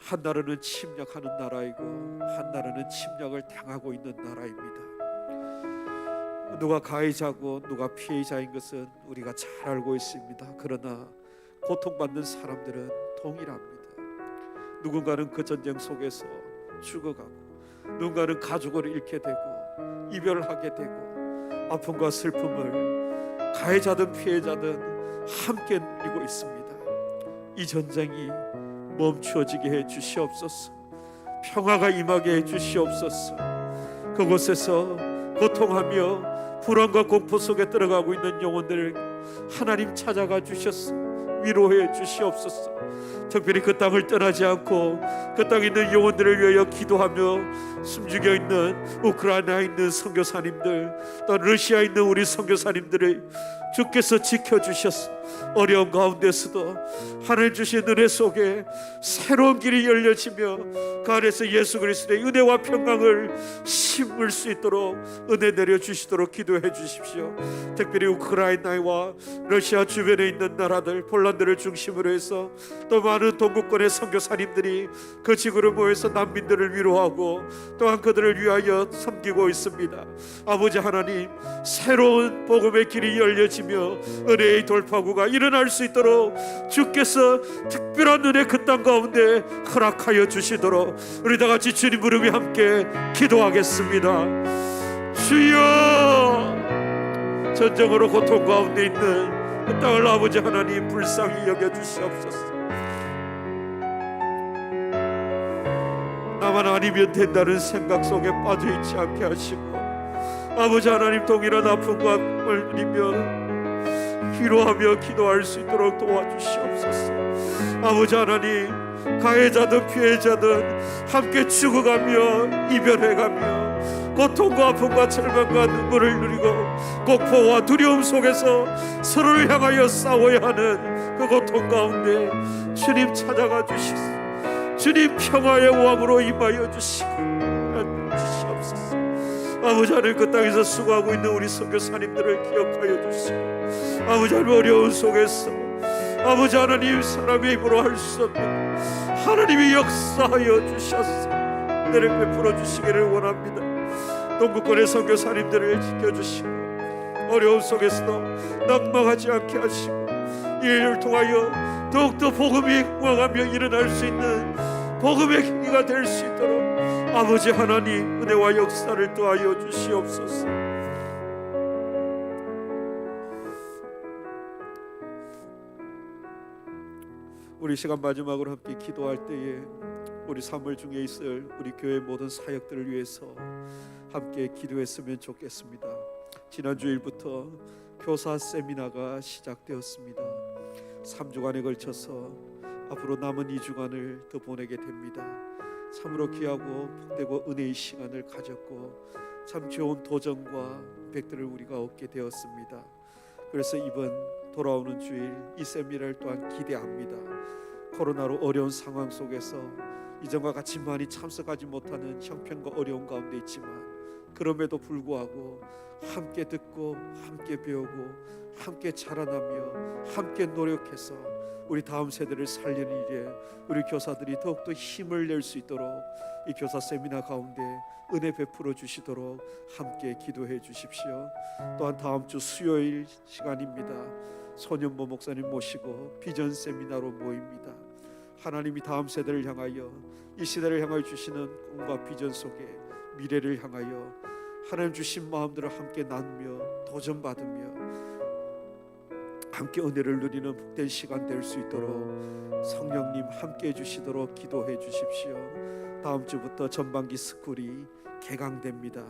S3: 한 나라는 침략하는 나라이고 한 나라는 침략을 당하고 있는 나라입니다. 누가 가해자고 누가 피해자인 것은 우리가 잘 알고 있습니다. 그러나 고통받는 사람들은 동일합니다. 누군가는 그 전쟁 속에서 죽어가고, 누군가는 가족을 잃게 되고 이별하게 되고, 아픔과 슬픔을 가해자든 피해자든 함께 누리고 있습니다. 이 전쟁이 멈추어지게 해 주시옵소서. 평화가 임하게 해 주시옵소서. 그곳에서 고통하며 불안과 공포 속에 들어가고 있는 영혼들을 하나님 찾아가 주셔서 위로해 주시옵소서. 특별히 그 땅을 떠나지 않고 그 땅에 있는 영혼들을 위하여 기도하며 숨죽여 있는 우크라이나에 있는 선교사님들, 또 러시아에 있는 우리 선교사님들을 주께서 지켜주셔서 어려운 가운데서도 하나님 주신 은혜 속에 새로운 길이 열려지며 그 안에서 예수 그리스도의 은혜와 평강을 심을 수 있도록 은혜 내려주시도록 기도해 주십시오. 특별히 우크라이나와 러시아 주변에 있는 나라들, 폴란드를 중심으로 해서 또 많은 동구권의 선교사님들이 그 지구를 모여서 난민들을 위로하고 또한 그들을 위하여 섬기고 있습니다. 아버지 하나님, 새로운 복음의 길이 열려지며 은혜의 돌파구가 일어날 수 있도록 주께서 특별한 은혜 그 땅 가운데 허락하여 주시도록 우리 다 같이 주님 부르며 함께 기도하겠습니다. 주여, 전쟁으로 고통 가운데 있는 그 땅을 아버지 하나님 불쌍히 여겨 주시옵소서. 나만 아니면 된다는 생각 속에 빠져 있지 않게 하시고, 아버지 하나님 동일한 아픔과 울리며 위로하며 기도할 수 있도록 도와주시옵소서. 아버지 하나님, 가해자든 피해자든 함께 죽어가며 이별해가며 고통과 아픔과 절망과 눈물을 누리고 공포와 두려움 속에서 서로를 향하여 싸워야 하는 그 고통 가운데 주님 찾아가 주시소. 주님 평화의 왕으로 임하여 주시고 주시옵소서. 아버지 하나님, 그 땅에서 수고하고 있는 우리 선교사님들을 기억하여 주시고, 아버지 하나님, 어려운 속에서 아버지 하나님, 사람의 힘으로 할 수 없는 하나님이 역사하여 주셔서 은혜를 베풀어 주시기를 원합니다. 동구권의 선교사님들을 지켜주시고 어려움 속에서도 낙망하지 않게 하시고, 이 일을 통하여 더욱더 복음이 흥황하며 일어날 수 있는 복음의 기회가 될 수 있도록 아버지 하나님 은혜와 역사를 더하여 주시옵소서. 우리 시간 마지막으로 함께 기도할 때에 우리 삶을 중에 있을 우리 교회 모든 사역들을 위해서 함께 기도했으면 좋겠습니다. 지난 주일부터 교사 세미나가 시작되었습니다. 3주간에 걸쳐서 앞으로 남은 2주간을 더 보내게 됩니다. 참으로 귀하고 복되고 은혜의 시간을 가졌고 참 좋은 도전과 백들을 우리가 얻게 되었습니다. 그래서 이번 돌아오는 주일 이 세미나를 또한 기대합니다. 코로나로 어려운 상황 속에서 이전과 같이 많이 참석하지 못하는 형편과 어려운 가운데 있지만, 그럼에도 불구하고 함께 듣고 함께 배우고 함께 자라나며 함께 노력해서 우리 다음 세대를 살리는 일에 우리 교사들이 더욱더 힘을 낼 수 있도록 이 교사 세미나 가운데 은혜 베풀어 주시도록 함께 기도해 주십시오. 또한 다음 주 수요일 시간입니다. 손현모 목사님 모시고 비전 세미나로 모입니다. 하나님이 다음 세대를 향하여, 이 시대를 향하여 주시는 꿈과 비전 속에 미래를 향하여 하나님 주신 마음들을 함께 나누며 도전받으며 함께 은혜를 누리는 복된 시간 될 수 있도록 성령님 함께 해주시도록 기도해 주십시오. 다음 주부터 전반기 스쿨이 개강됩니다.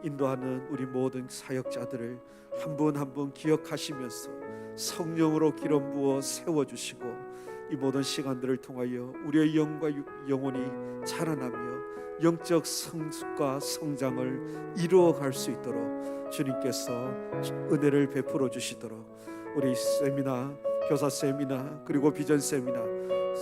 S3: 인도하는 우리 모든 사역자들을 한 분 한 분 기억하시면서 성령으로 기름 부어 세워주시고, 이 모든 시간들을 통하여 우리의 영과 영혼이 자라나며 영적 성숙과 성장을 이루어갈 수 있도록 주님께서 은혜를 베풀어 주시도록 우리 세미나, 교사 세미나, 그리고 비전 세미나,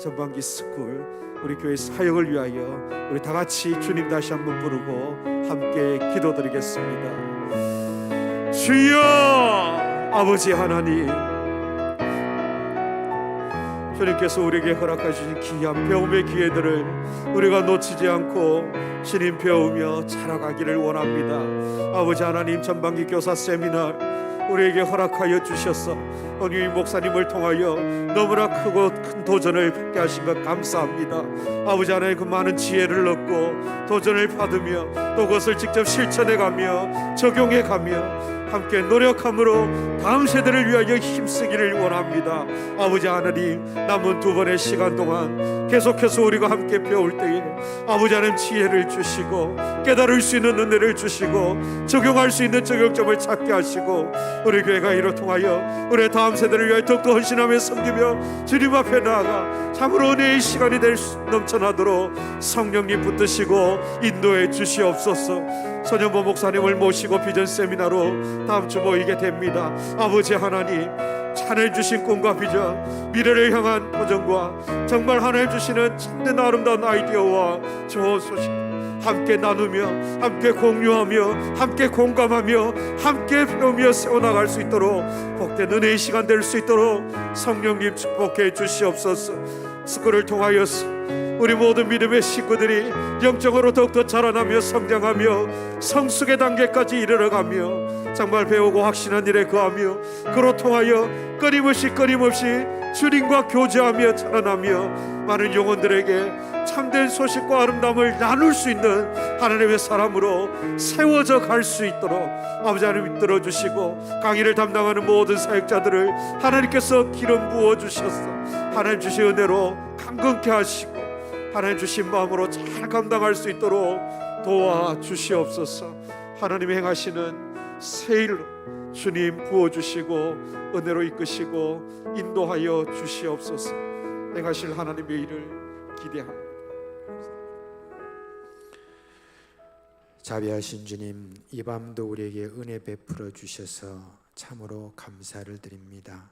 S3: 전반기 스쿨, 우리 교회 사역을 위하여 우리 다 같이 주님 다시 한번 부르고 함께 기도드리겠습니다. 주여, 아버지 하나님, 주님께서 우리에게 허락하신 귀한 배움의 기회들을 우리가 놓치지 않고 주님 배우며 자라가기를 원합니다. 아버지 하나님, 전반기 교사 세미나 우리에게 허락하여 주셔서 오늘 목사님을 통하여 너무나 크고 큰 도전을 받게 하신 것 감사합니다. 아버지 하나님, 그 많은 지혜를 얻고 도전을 받으며 또 그것을 직접 실천해가며 적용해가며 함께 노력함으로 다음 세대를 위하여 힘쓰기를 원합니다. 아버지 하나님, 남은 2번의 시간 동안 계속해서 우리가 함께 배울 때에 아버지 하나님 지혜를 주시고 깨달을 수 있는 은혜를 주시고 적용할 수 있는 적용점을 찾게 하시고 우리 교회가 이로 통하여 우리 다음 세대를 위하여 더욱더 헌신하며 섬기며 주님 앞에 나아가 참으로 은혜의 시간이 넘쳐나도록 성령님 붙드시고 인도해 주시옵소서. 선영보 목사님을 모시고 비전 세미나로 다음 주 모이게 됩니다. 아버지 하나님, 하나님 주신 꿈과 비전, 미래를 향한 도전과 정말 하나님 주시는 참된 아름다운 아이디어와 좋은 소식 함께 나누며 함께 공유하며 함께 공감하며 함께 배우며 세워나갈 수 있도록 복된 은혜의 시간 될 수 있도록 성령님 축복해 주시옵소서. 스쿨을 통하여서 우리 모든 믿음의 식구들이 영적으로 더욱더 자라나며 성장하며 성숙의 단계까지 이르러가며 정말 배우고 확신한 일에 거하며 그로 통하여 끊임없이 주님과 교제하며 자라나며 많은 영혼들에게 참된 소식과 아름다움을 나눌 수 있는 하나님의 사람으로 세워져 갈 수 있도록 아버지 하나님 들어주시고 강의를 담당하는 모든 사역자들을 하나님께서 기름 부어주셔서 하나님 주신 은혜로 강건케 하시고 하나님 주신 마음으로 잘 감당할 수 있도록 도와주시옵소서. 하나님이 행하시는 새 일로 주님 부어주시고 은혜로 이끄시고 인도하여 주시옵소서. 행하실 하나님의 일을 기대합니다.
S2: 자비하신 주님, 이 밤도 우리에게 은혜 베풀어 주셔서 참으로 감사를 드립니다.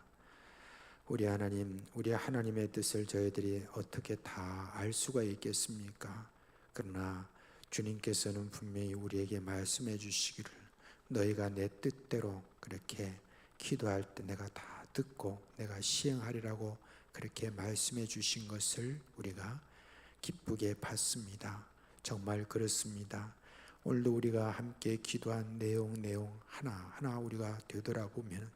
S2: 우리 하나님, 우리 하나님의 뜻을 저희들이 어떻게 다 알 수가 있겠습니까? 그러나 주님께서는 분명히 우리에게 말씀해 주시기를 너희가 내 뜻대로 그렇게 기도할 때 내가 다 듣고 내가 시행하리라고 그렇게 말씀해 주신 것을 우리가 기쁘게 받습니다. 정말 그렇습니다. 오늘도 우리가 함께 기도한 내용 하나하나 우리가 되돌아보면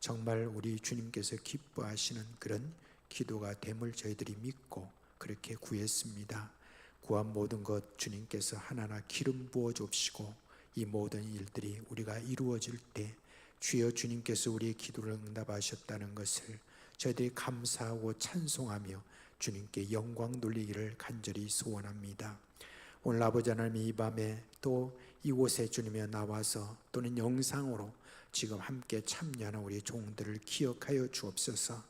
S2: 정말 우리 주님께서 기뻐하시는 그런 기도가 됨을 저희들이 믿고 그렇게 구했습니다. 구한 모든 것 주님께서 하나하나 기름 부어 줍시고 이 모든 일들이 우리가 이루어질 때 주여 주님께서 우리의 기도를 응답하셨다는 것을 저희들이 감사하고 찬송하며 주님께 영광 돌리기를 간절히 소원합니다. 오늘 아버지 하나님, 이 밤에 또 이곳에 주님이 나와서 또는 영상으로 지금 함께 참여하는 우리 종들을 기억하여 주옵소서.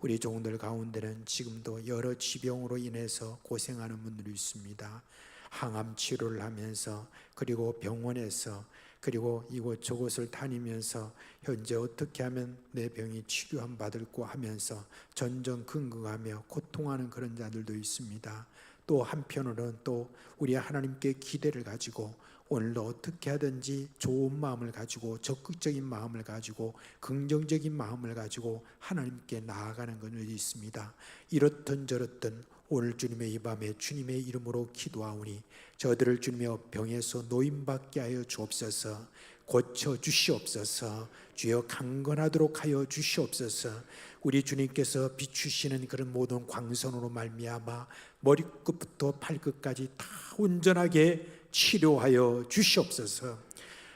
S2: 우리 종들 가운데는 지금도 여러 지병으로 인해서 고생하는 분들이 있습니다. 항암 치료를 하면서 그리고 병원에서 그리고 이곳저곳을 다니면서 현재 어떻게 하면 내 병이 치료함 받을고 하면서 전전긍긍하며 고통하는 그런 자들도 있습니다. 또 한편으로는 또 우리 하나님께 기대를 가지고 오늘도 어떻게 하든지 좋은 마음을 가지고 적극적인 마음을 가지고 긍정적인 마음을 가지고 하나님께 나아가는 것이 있습니다. 이렇든 저렇든 오늘 주님의 이 밤에 주님의 이름으로 기도하오니 저들을 주님의 병에서 노임받게 하여 주옵소서. 고쳐 주시옵소서. 주여 강건하도록 하여 주시옵소서. 우리 주님께서 비추시는 그런 모든 광선으로 말미암아 머리끝부터 발끝까지 다 온전하게 치료하여 주시옵소서.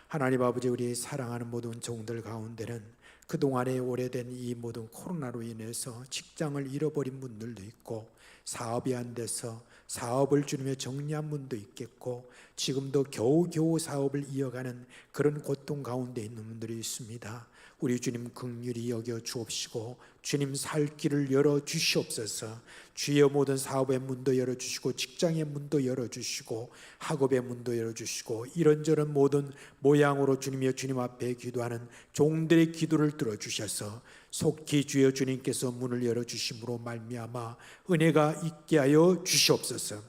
S2: 하나님 아버지, 우리 사랑하는 모든 종들 가운데는 그동안에 오래된 이 모든 코로나로 인해서 직장을 잃어버린 분들도 있고 사업이 안 돼서 사업을 주님의 정리한 분도 있겠고 지금도 겨우겨우 사업을 이어가는 그런 고통 가운데 있는 분들이 있습니다. 우리 주님 긍휼히 여겨 주옵시고 주님 살 길을 열어 주시옵소서. 주여 모든 사업의 문도 열어주시고 직장의 문도 열어주시고 학업의 문도 열어주시고 이런저런 모든 모양으로 주님이여 주님 앞에 기도하는 종들의 기도를 들어주셔서 속히 주여 주님께서 문을 열어주심으로 말미암아 은혜가 있게 하여 주시옵소서.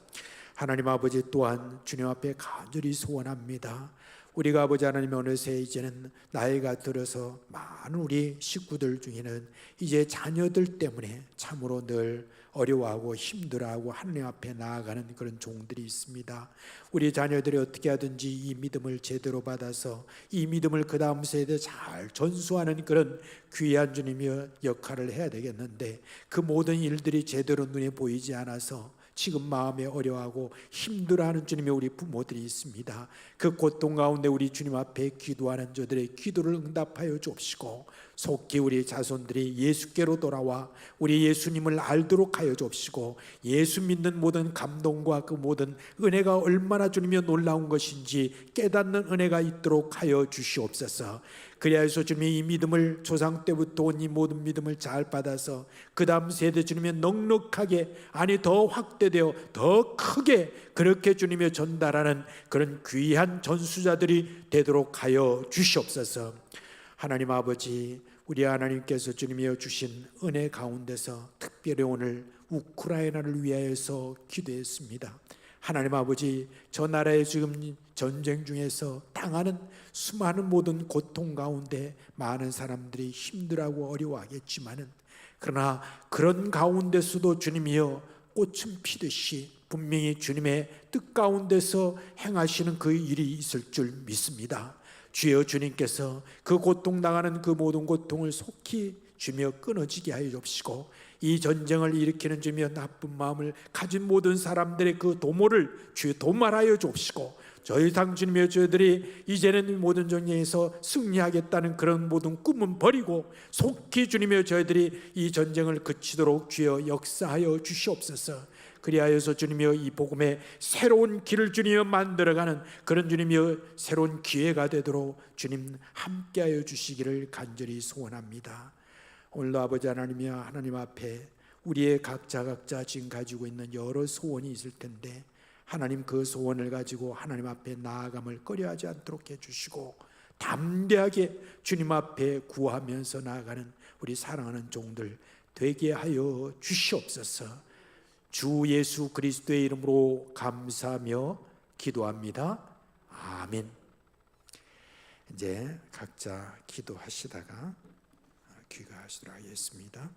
S2: 하나님 아버지, 또한 주님 앞에 간절히 소원합니다. 우리가 아버지 하나님, 어느새 이제는 나이가 들어서 많은 우리 식구들 중에는 이제 자녀들 때문에 참으로 늘 어려워하고 힘들어하고 하나님 앞에 나아가는 그런 종들이 있습니다. 우리 자녀들이 어떻게 하든지 이 믿음을 제대로 받아서 이 믿음을 그 다음 세대에 잘 전수하는 그런 귀한 주님의 역할을 해야 되겠는데, 그 모든 일들이 제대로 눈에 보이지 않아서 지금 마음에 어려워하고 힘들어하는 주님의 우리 부모들이 있습니다. 그 고통 가운데 우리 주님 앞에 기도하는 저들의 기도를 응답하여 주옵시고, 속히 우리 자손들이 예수께로 돌아와 우리 예수님을 알도록 하여 주옵시고, 예수 믿는 모든 감동과 그 모든 은혜가 얼마나 주님이 놀라운 것인지 깨닫는 은혜가 있도록 하여 주시옵소서. 그리하여서 주님이 이 믿음을 조상 때부터 온 이 모든 믿음을 잘 받아서 그 다음 세대 주님의 넉넉하게, 아니 더 확대되어 더 크게 그렇게 주님의 전달하는 그런 귀한 전수자들이 되도록 하여 주시옵소서. 하나님 아버지, 우리 하나님께서 주님이여 주신 은혜 가운데서 특별히 오늘 우크라이나를 위하여서 기도했습니다. 하나님 아버지, 저 나라의 지금 전쟁 중에서 당하는 수많은 모든 고통 가운데 많은 사람들이 힘들어하고 어려워하겠지만은, 그러나 그런 가운데서도 주님이여 꽃은 피듯이 분명히 주님의 뜻 가운데서 행하시는 그 일이 있을 줄 믿습니다. 주여, 주님께서 그 고통당하는 그 모든 고통을 속히 주며 끊어지게 하여 주옵시고, 이 전쟁을 일으키는 주며 나쁜 마음을 가진 모든 사람들의 그 도모를 주여 도말하여 주옵시고, 저희 당 주님의 저희들이 이제는 모든 전쟁에서 승리하겠다는 그런 모든 꿈은 버리고 속히 주님의 저희들이 이 전쟁을 그치도록 주여 역사하여 주시옵소서. 그리하여서 주님이여 이 복음의 새로운 길을 주님이여 만들어가는 그런 주님이여 새로운 기회가 되도록 주님 함께하여 주시기를 간절히 소원합니다. 오늘도 아버지 하나님이여, 하나님 앞에 우리의 각자 지금 가지고 있는 여러 소원이 있을 텐데, 하나님 그 소원을 가지고 하나님 앞에 나아감을 꺼려하지 않도록 해주시고, 담대하게 주님 앞에 구하면서 나아가는 우리 사랑하는 종들 되게 하여 주시옵소서. 주 예수 그리스도의 이름으로 감사하며 기도합니다. 아멘. 이제 각자 기도하시다가 귀가하시도록 하겠습니다.